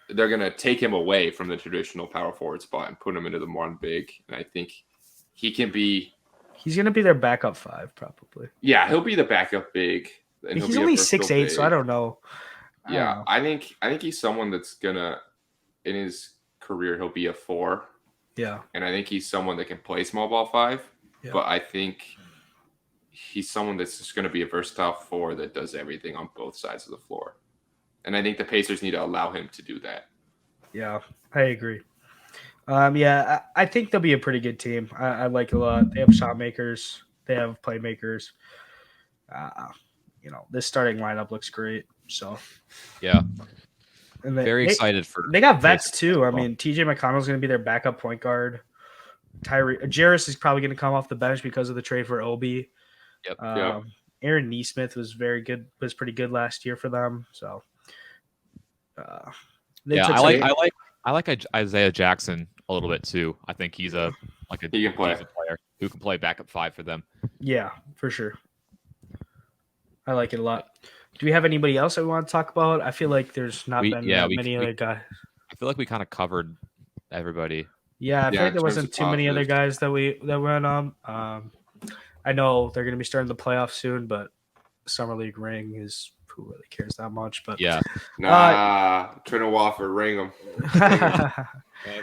they're gonna take him away from the traditional power forward spot and put him into the one big. And I think he can be. He's gonna be their backup 5, probably. Yeah, he'll be the backup big. And He's only 6'8", so I don't know. Yeah, I think he's someone that's gonna, in his career, he'll be a 4. Yeah. And I think he's someone that can play small ball 5. Yeah. But I think he's someone that's just gonna be a versatile 4 that does everything on both sides of the floor. And I think the Pacers need to allow him to do that. Yeah, I agree. I think they'll be a pretty good team. I like it a lot. They have shot makers. They have playmakers. This starting lineup looks great. So Yeah. and Very excited for. They got vets too. I mean, TJ McConnell's going to be their backup point guard. Jarris is probably going to come off the bench because of the trade for Obi. Yep. Aaron Nesmith was very good. Was pretty good last year for them. So I like Isaiah Jackson a little bit too. I think he's a player who can play backup 5 for them. Yeah, for sure. I like it a lot. Do we have anybody else that we want to talk about? I feel like there's not many other guys. I feel like we kind of covered everybody. Yeah, I feel like there wasn't too many other guys that went on. I know they're going to be starting the playoffs soon, but Summer League ring is who really cares that much. But turn a waffle, ring them.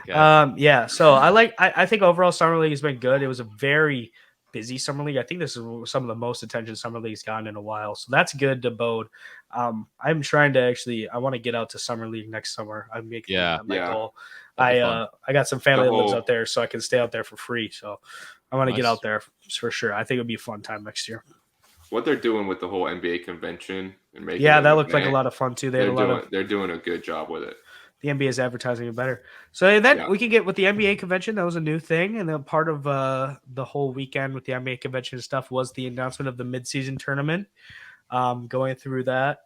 Okay. So I think overall Summer League has been good. It was a very busy Summer League. I think this is some of the most attention Summer League's gotten in a while. So that's good to bode. I'm trying to I want to get out to Summer League next summer. I'm making that my goal. I got some family that lives out there, so I can stay out there for free. So I want to get out there for sure. I think it'll be a fun time next year. What they're doing with the whole NBA convention and making that looked like a lot of fun too. They're doing a good job with it. The NBA is advertising it better. So then we can get with the NBA convention. That was a new thing. And then part of the whole weekend with the NBA convention stuff was the announcement of the midseason tournament. Going through that.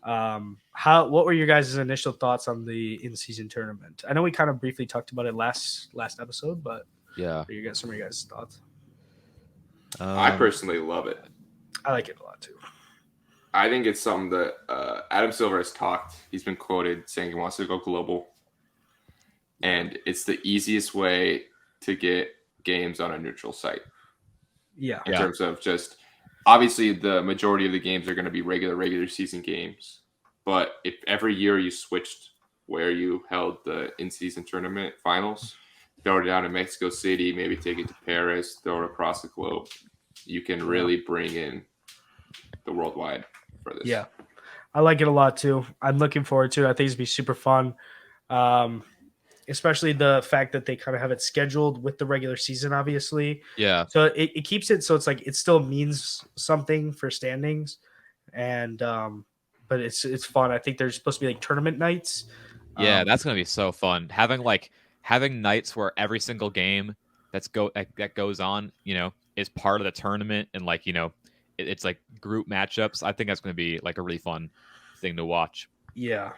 What were your guys' initial thoughts on the in-season tournament? I know we kind of briefly talked about it last episode, but what are you guys, some of your guys' thoughts? I personally love it. I like it a lot too. I think it's something that Adam Silver has talked. He's been quoted saying he wants to go global. And it's the easiest way to get games on a neutral site. Yeah. In terms of just, obviously the majority of the games are going to be regular season games. But if every year you switched where you held the in-season tournament finals, throw it down in Mexico City, maybe take it to Paris, throw it across the globe, you can really bring in the worldwide for this. Yeah, I like it a lot too. I'm looking forward to it. I think it's going to be super fun. Especially the fact that they kind of have it scheduled with the regular season, obviously. Yeah. So it keeps it so it's like it still means something for standings, and but it's fun. I think there's supposed to be like tournament nights. Yeah, that's gonna be so fun. Having nights where every single game that goes on, is part of the tournament, and it's like group matchups. I think that's gonna be like a really fun thing to watch. Yeah,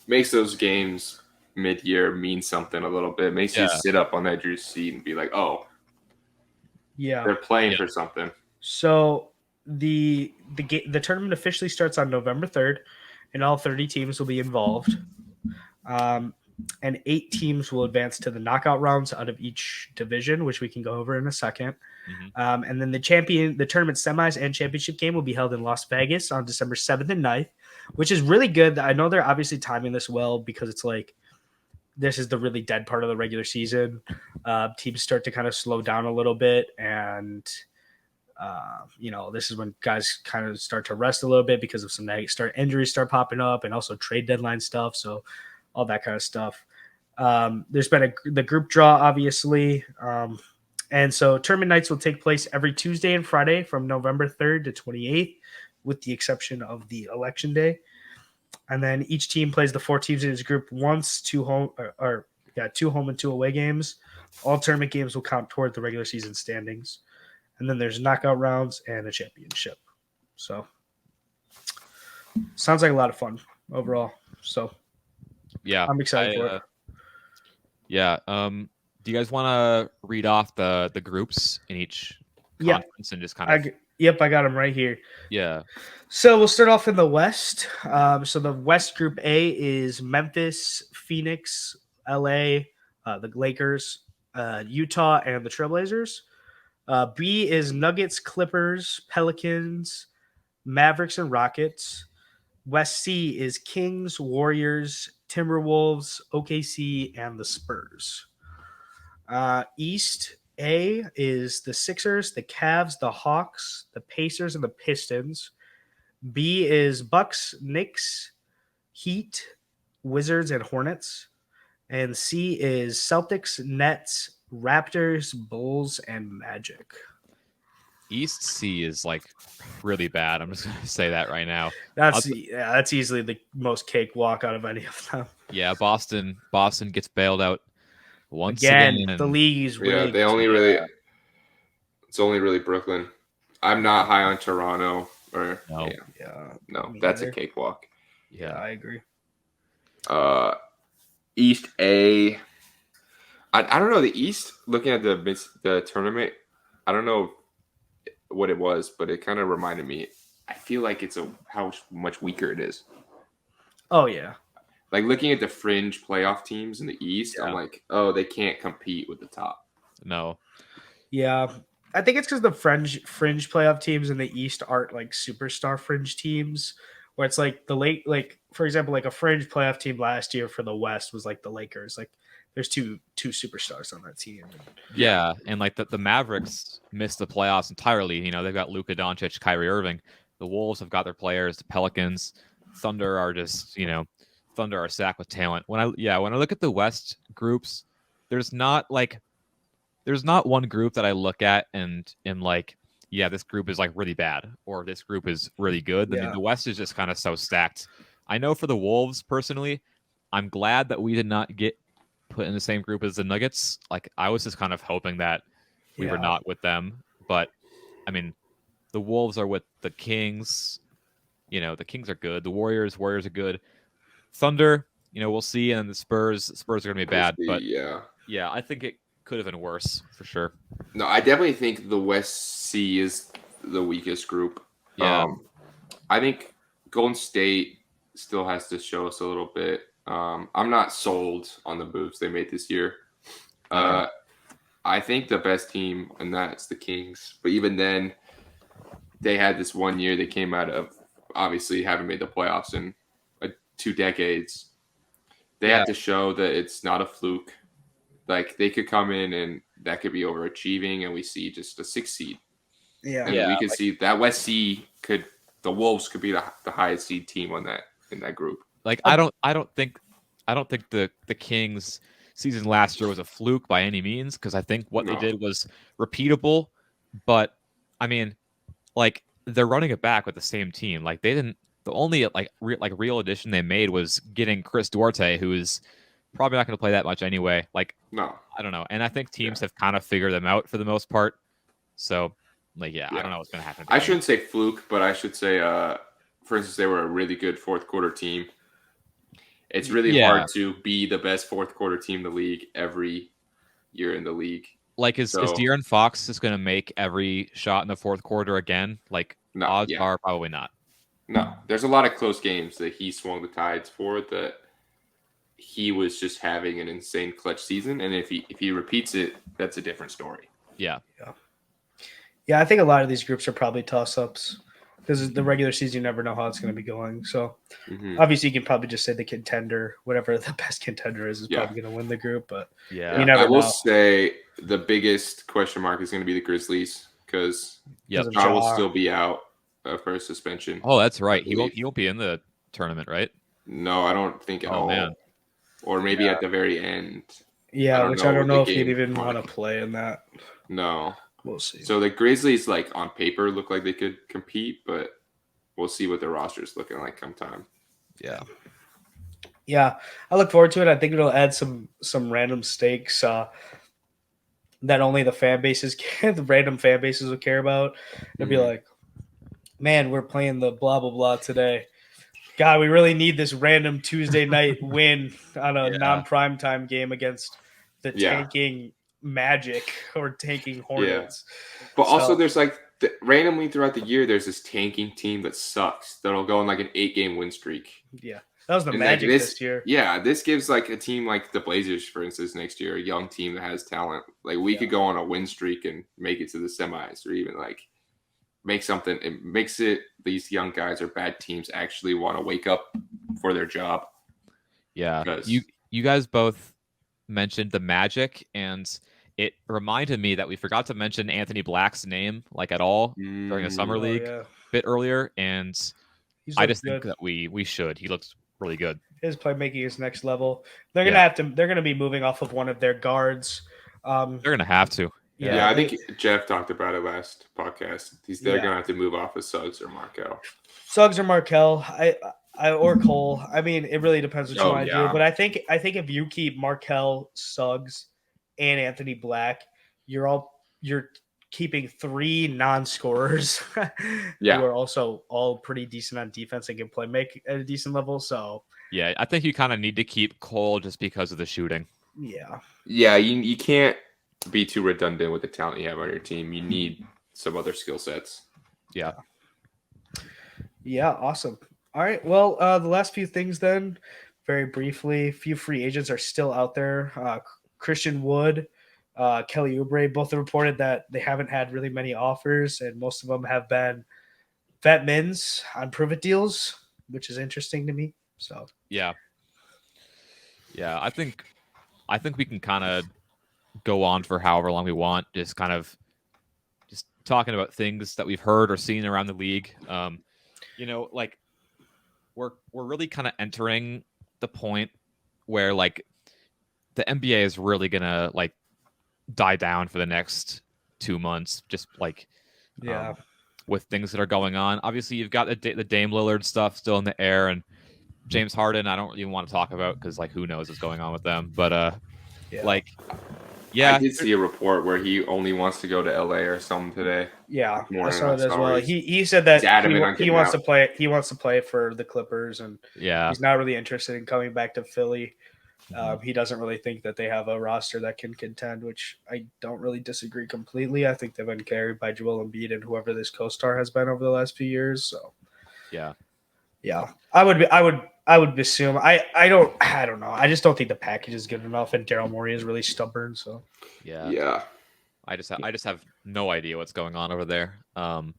makes those games mid-year mean something a little bit. Makes you sit up on that edge of your seat and be like, oh, they're playing for something. So the tournament officially starts on November 3rd, and all 30 teams will be involved. And 8 teams will advance to the knockout rounds out of each division, which we can go over in a second. Mm-hmm. And then the tournament semis and championship game will be held in Las Vegas on December 7th and 9th, which is really good. I know they're obviously timing this well because it's like this is the really dead part of the regular season. Teams start to kind of slow down a little bit, and this is when guys kind of start to rest a little bit because of some injuries start popping up, and also trade deadline stuff. So all that kind of stuff. There's been the group draw, obviously. And so tournament nights will take place every Tuesday and Friday from November 3rd to 28th, with the exception of the election day. And then each team plays the 4 teams in its group once, 2 home and 2 away games. All tournament games will count toward the regular season standings. and then there's knockout rounds and a championship. So sounds like a lot of fun overall. So Yeah, I'm excited for it. Yeah. Do you guys want to read off the groups in each Yeah. conference and just kind of? Yep, I got them right here. Yeah. So we'll start off in the West. So the West Group A is Memphis, Phoenix, LA, the Lakers, Utah, and the Trailblazers. B is Nuggets, Clippers, Pelicans, Mavericks, and Rockets. West C is Kings, Warriors, Timberwolves, OKC, and the Spurs. East A is the Sixers, the Cavs, the Hawks, the Pacers, and the Pistons. B is Bucks, Knicks, Heat, Wizards, and Hornets. And C is Celtics, Nets, Raptors, Bulls, and Magic. East C is like really bad. I'm just gonna say that right now. That's easily the most cakewalk out of any of them. Yeah, Boston gets bailed out once Again. again. The league is rigged. They only really. It's only really Brooklyn. I'm not high on Toronto. Or No. No, that's a cakewalk. Yeah, I agree. East A. I don't know the East. Looking at the tournament, I don't know what it was, but it kind of reminded me. I feel like it's how much weaker it is. Oh yeah. Like looking at the fringe playoff teams in the East, I'm like, oh, they can't compete with the top. No. Yeah. I think it's because the fringe playoff teams in the East aren't like superstar fringe teams, where it's like for example, like a fringe playoff team last year for the West was like the Lakers. Like there's two superstars on that team. Yeah, and like the Mavericks missed the playoffs entirely. You know, they've got Luka Doncic, Kyrie Irving. The Wolves have got their players. The Pelicans, Thunder are just Thunder are stacked with talent. When I look at the West groups, there's not one group that I look at and am like, yeah, this group is like really bad or this group is really good. I mean, the West is just kind of so stacked. I know for the Wolves personally, I'm glad that we did not get put in the same group as the Nuggets. Like I was just kind of hoping that we were not with them. But I mean, the Wolves are with the Kings. You know, the Kings are good. The Warriors are good. Thunder, we'll see. And the Spurs are going to be bad. But yeah, I think it could have been worse for sure. No, I definitely think the West C is the weakest group. Yeah. I think Golden State still has to show us a little bit. I'm not sold on the moves they made this year. I think the best team, and that's the Kings. But even then, they had this one year they came out of obviously haven't made the playoffs in 2 decades. They have to show that it's not a fluke. Like they could come in and that could be overachieving, and we see just a 6 seed. Yeah, and we could see that West C the Wolves could be the highest seed team in that group. Like I don't think the Kings season last year was a fluke by any means, because I think what they did was repeatable. But I mean, like they're running it back with the same team. Like they didn't. The only real addition they made was getting Chris Duarte, who is probably not going to play that much anyway. Like no, I don't know. And I think teams have kind of figured them out for the most part. So I don't know what's going to happen. I shouldn't say fluke, but I should say, for instance, they were a really good fourth quarter team. It's really hard to be the best fourth quarter team in the league every year in the league. Like, is De'Aaron Fox just going to make every shot in the fourth quarter again? Like, odds are probably not. No, there's a lot of close games that he swung the tides for that he was just having an insane clutch season. And if he repeats it, that's a different story. Yeah. Yeah, I think a lot of these groups are probably toss-ups because the regular season, you never know how it's going to be going. So, obviously, you can probably just say the contender, whatever the best contender is probably going to win the group. But you never know. I will say the biggest question mark is going to be the Grizzlies because Ja will still be out for a suspension. Oh, that's right. He won't be in the tournament, right? No, I don't think at all. Man. Or maybe at the very end. Yeah, I don't know if he'd even want to play in that. No. We'll see. So the Grizzlies, like on paper, look like they could compete, but we'll see what their roster is looking like come time. Yeah, I look forward to it. I think it'll add some random stakes. that only the fan bases, the random fan bases would care about. It'd be like, man, we're playing the blah blah blah today. God, we really need this random Tuesday night win on a non-prime time game against the tanking Magic or tanking Hornets. But also, there's like randomly throughout the year, there's this tanking team that sucks that'll go on like an 8-game win streak. Yeah, that was the Magic this year. Yeah, this gives like a team like the Blazers, for instance, next year, a young team that has talent. Like we could go on a win streak and make it to the semis, or even like make something. It makes it these young guys or bad teams actually want to wake up for their job. Yeah, you guys both mentioned the Magic, and it reminded me that we forgot to mention Anthony Black's name like at all during the summer league a bit earlier, and I just think that we should. He looks really good. His playmaking is next level. They're gonna They're gonna be moving off of one of their guards. They're gonna have to. Yeah, I think Geoff talked about it last podcast. They're gonna have to move off of Suggs or Markelle. Suggs or Markelle, or Cole. I mean, it really depends what you want to do. But I think if you keep Markelle, Suggs, and Anthony Black, you're keeping 3 non-scorers who are also all pretty decent on defense and can make at a decent level. So yeah, I think you kind of need to keep Cole just because of the shooting. Yeah, you can't be too redundant with the talent you have on your team. You need some other skill sets. Yeah, awesome. All right, well, the last few things then, very briefly, a few free agents are still out there. Christian Wood, Kelly Oubre both have reported that they haven't had really many offers, and most of them have been vet mins on prove-it deals, which is interesting to me. So yeah, I think we can kind of go on for however long we want, just talking about things that we've heard or seen around the league. Like we're really kind of entering the point where like the NBA is really gonna like die down for the next 2 months, just like with things that are going on. Obviously, you've got the Dame Lillard stuff still in the air, and James Harden. I don't even want to talk about because like who knows what's going on with them. But I did see a report where he only wants to go to LA or something today. Yeah, I saw it as well. He said that he wants to play. He wants to play for the Clippers, and he's not really interested in coming back to Philly. He doesn't really think that they have a roster that can contend, which I don't really disagree completely. I think they've been carried by Joel Embiid and whoever this co-star has been over the last few years. So, yeah, I would assume. I don't know. I just don't think the package is good enough, and Daryl Morey is really stubborn. So, yeah. I just have no idea what's going on over there. No,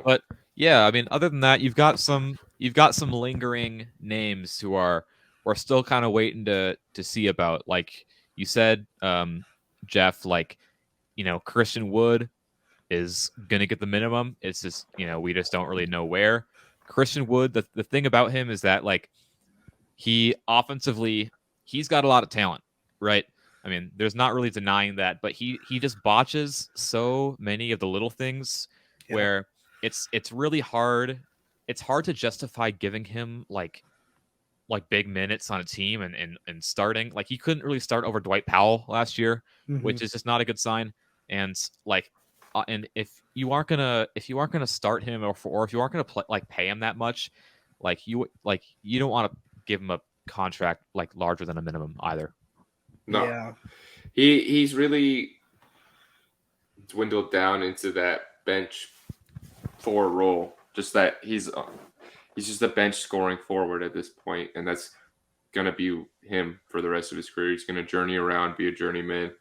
but yeah, I mean, other than that, you've got some lingering names who are. We're still kind of waiting to see about, like you said, Geoff, like, Christian Wood is going to get the minimum. It's just, we just don't really know where. Christian Wood, the thing about him is that, like, he offensively, he's got a lot of talent, right? I mean, there's not really denying that, but he just botches so many of the little things where it's really hard. It's hard to justify giving him, like big minutes on a team and starting. Like he couldn't really start over Dwight Powell last year, which is just not a good sign. And like, and if you aren't gonna start him or if you aren't gonna pay him that much, you don't want to give him a contract like larger than a minimum either. No, he's really dwindled down into that bench 4 role. Just that he's just a bench scoring forward at this point, and that's going to be him for the rest of his career. He's going to journey around, be a journeyman,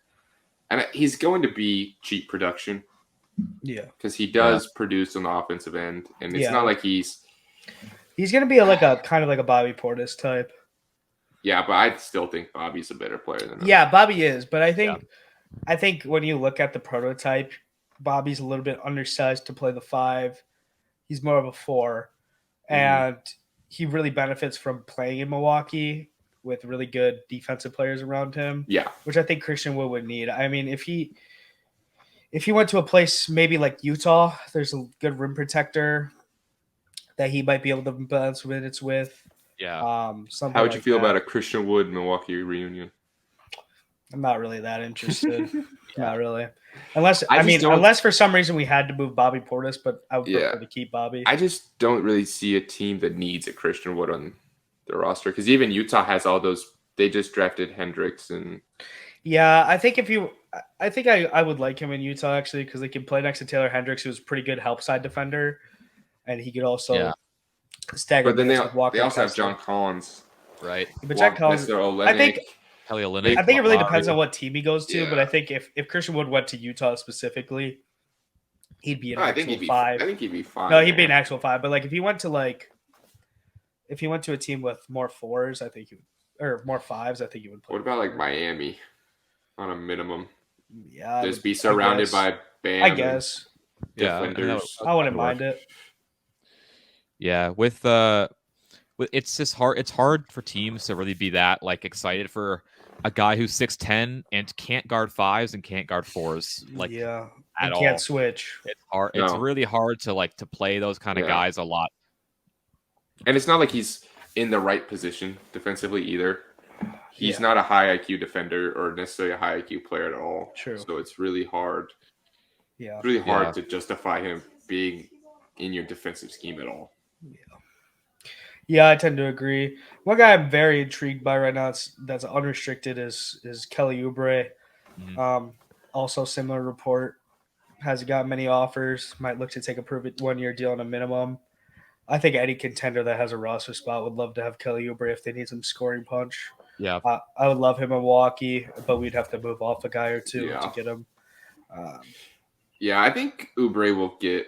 and he's going to be cheap production. Yeah, because he does produce on the offensive end, and it's not like he's going to be a kind of like a Bobby Portis type. Yeah, but I still think Bobby's a better player than him. Yeah, Bobby is, but I think when you look at the prototype, Bobby's a little bit undersized to play the 5. He's more of a 4. And he really benefits from playing in Milwaukee with really good defensive players around him. Yeah. Which I think Christian Wood would need. I mean, if he went to a place maybe like Utah, there's a good rim protector that he might be able to balance minutes with. Yeah. How would you feel about a Christian Wood Milwaukee reunion? I'm not really that interested. Yeah. Not really. Unless I just don't- unless for some reason we had to move Bobby Portis, but I would Yeah. prefer to keep Bobby. I just don't really see a team that needs a Christian Wood on the roster because even Utah has all those. They just drafted Hendricks and Yeah, I think I would like him in Utah actually because they can play next to Taylor Hendricks, who's a pretty good help side defender, and he could also Yeah. stagger but then minutes with Walker. they also have Kessler. John Collins, Right. But Jack Collins, I think Kelly I Olynyk. think it really depends on what team he goes to. Yeah. But I think if Christian Wood went to Utah specifically, he'd be an I think actual five. I think he'd be fine. No, he'd be an actual five. But like if he went to a team with more fours, I think he would, or more fives, I think he would play. What about like Miami on a minimum? Yeah, Just be surrounded by Bam. I guess. Yeah, defenders. I wouldn't mind it. Yeah, with it's just hard. It's hard for teams to really be that like excited for a guy who's 6'10" and can't guard fives and can't guard fours. Like yeah, at you all. can't switch. It's hard. No. It's really hard to play those kind of Yeah. guys a lot. And it's not like he's in the right position defensively either. He's Yeah. not a high IQ defender or necessarily a high IQ player at all. True. So it's really hard. Yeah, It's really hard Yeah. to justify him being in your defensive scheme at all. yeah, I tend to agree. One guy I'm very intrigued by right now that's unrestricted is Kelly Oubre. Mhm. Also, similar report. Hasn't got many offers. Might look to take a prove it 1-year deal on a minimum. I think any contender that has a roster spot would love to have Kelly Oubre if they need some scoring punch. Yeah. I would love him in Milwaukee, but we'd have to move off a guy or two Yeah. to get him. Yeah, I think Oubre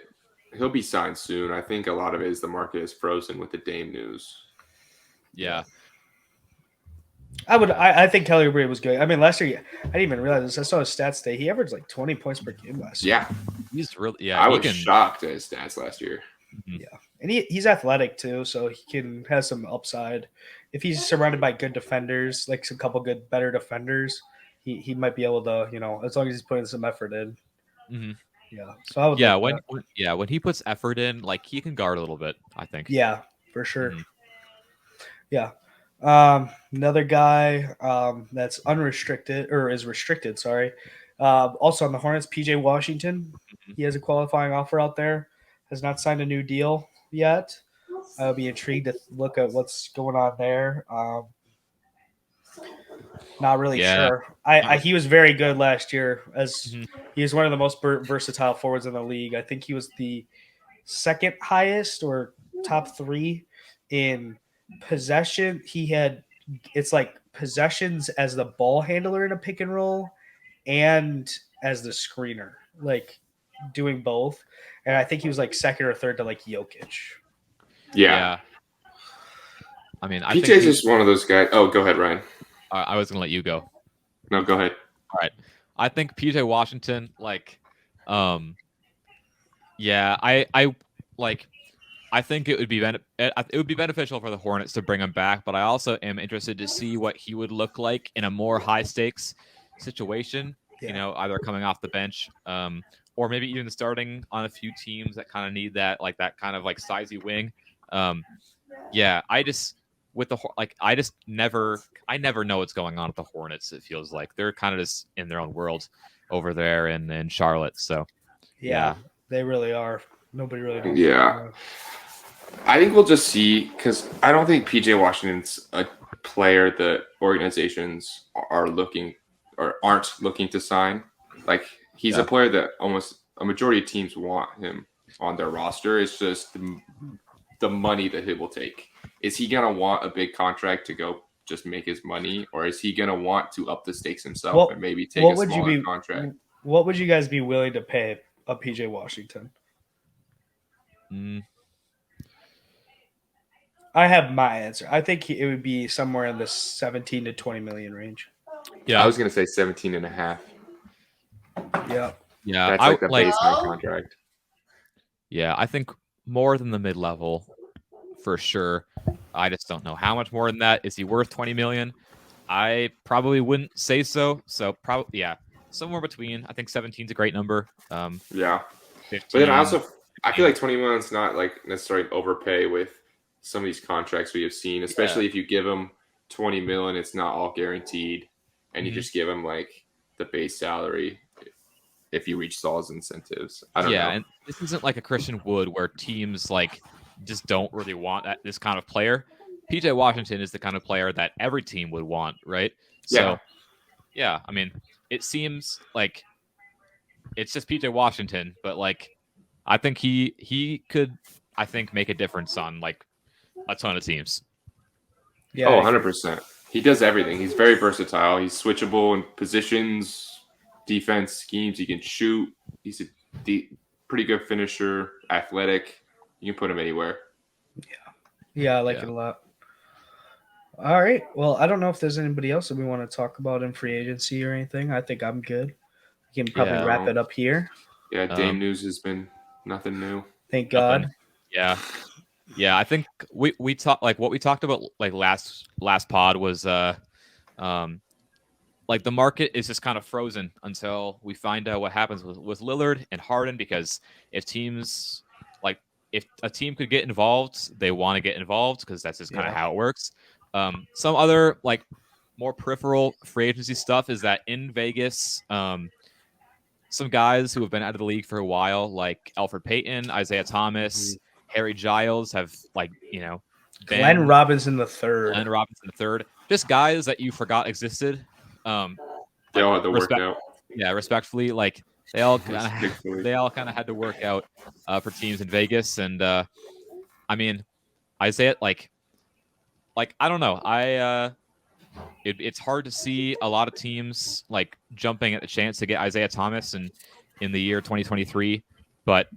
he'll be signed soon. I think a lot of it is the market is frozen with the Dame news. Yeah. I think Kelly Oubre was good. I mean, last year I didn't even realize this. I saw his stats today. He averaged like 20 points per game last year. Yeah, He's really I he was can, shocked at his stats last year. And he's athletic too, so he has some upside. If he's surrounded by good defenders, like a couple good better defenders, he might be able to, as long as he's putting some effort in. Mhm. Yeah. So I would Yeah, like when he puts effort in, like he can guard a little bit, I think. yeah, for sure. Mhm. Yeah. Another guy that's unrestricted or is restricted, sorry. Also on the Hornets, PJ Washington. He has a qualifying offer out there. Has not signed a new deal yet. I would be intrigued to look at what's going on there. Not really Yeah. sure. He was very good last year as Mhm. he was one of the most versatile forwards in the league. I think he was the second highest or top 3 in possession. It's like possessions as the ball handler in a pick and roll and as the screener, like doing both. And I think he was like second or third to like Jokic. Yeah. I mean, I PJ's think just one of those guys. Oh, go ahead, Ryan. I was gonna let you go. No, go ahead. All right. I think PJ Washington, yeah, I think it would be beneficial for the Hornets to bring him back, but I also am interested to see what he would look like in a more high stakes situation. Yeah. Either coming off the bench, or maybe even starting on a few teams that kind of need that kind of like sizey wing. Yeah, I never know what's going on at the Hornets. It feels like they're kind of just in their own world over there in Charlotte. So Yeah, they really are. Nobody really knows. Yeah. I think we'll just see because I don't think PJ Washington's a player that organizations are looking or aren't looking to sign. Like he's a player that almost a majority of teams want him on their roster. It's just the money that he will take. Is he gonna want a big contract to go just make his money, or is he gonna want to up the stakes himself and maybe take a smaller contract? What would you guys be willing to pay a PJ Washington? I have my answer. I think it would be somewhere in the 17 to 20 million range. yeah, I was gonna say 17 and a half. Yeah. Yeah, That's like the baseline contract. Yeah, I think more than the mid-level for sure. I just don't know how much more than that. Is he worth 20 million? I probably wouldn't say so. So probably somewhere between. I think 17 is a great number. 15, but then I feel like 20 million is not like necessarily overpay with some of these contracts we have seen, especially if you give them 20 million, it's not all guaranteed. and you just give him like the base salary if you reach Saul's incentives. I don't know. And this isn't like a Christian Wood where teams like just don't really want this kind of player. PJ Washington is the kind of player that every team would want, right? So, yeah, I mean, it seems like it's just PJ Washington, but like, I think he could, I think, make a difference on like a ton of teams. Yeah. 100%. He does everything. He's very versatile. He's switchable in positions, defense schemes. He can shoot. He's a pretty good finisher, athletic. You can put him anywhere. Yeah, I like it a lot. All right. Well, I don't know if there's anybody else that we want to talk about in free agency or anything. I think I'm good. We can probably wrap it up here. Yeah, Dame news has been nothing new. Thank God. Yeah. I think we talked like what we talked about like last pod was like the market is just kind of frozen until we find out what happens with Lillard and Harden, because if a team could get involved, they want to get involved because that's just kind of how it works. Some other like more peripheral free agency stuff is that in Vegas, some guys who have been out of the league for a while, like Alfred Payton, Isaiah Thomas, Harry Giles, have Glenn Robinson III. Just guys that you forgot existed. They all had to work out. Yeah, respectfully, like they all kind of had to work out for teams in Vegas, and I mean, Isaiah, like I don't know, it's hard to see a lot of teams like jumping at the chance to get Isaiah Thomas in the year 2023, but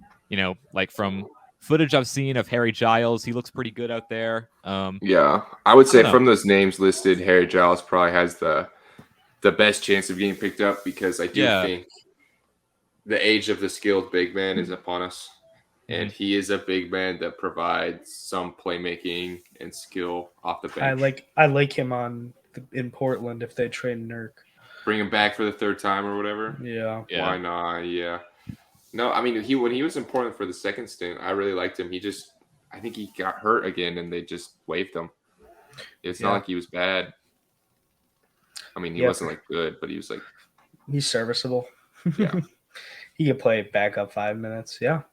like from footage I've seen of Harry Giles, he looks pretty good out there. Yeah, I would say from those names listed, Harry Giles probably has the best chance of getting picked up, because I do think the age of the skilled big man is upon us. And he is a big man that provides some playmaking and skill off the bench. I like him in Portland if they trade Nurk. Bring him back for the third time or whatever. Yeah. Why not? Yeah. No, I mean, when he was in Portland for the second stint, I really liked him. I think he got hurt again, and they just waived him. It's not like he was bad. I mean, he wasn't like good, but he was like, he's serviceable. Yeah. He could play backup 5 minutes. Yeah.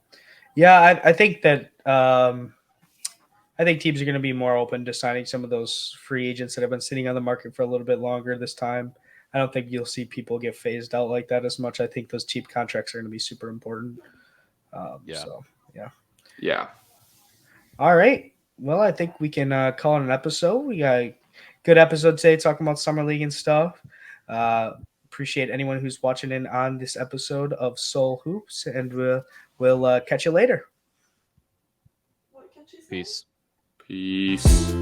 Yeah, I think that I think teams are going to be more open to signing some of those free agents that have been sitting on the market for a little bit longer this time. I don't think you'll see people get phased out like that as much. I think those cheap contracts are going to be super important. Yeah. All right. Well, I think we can call it an episode. We got a good episode today talking about Summer League and stuff. Appreciate anyone who's watching in on this episode of Soul Hoops, and we'll catch you later. Peace. Peace.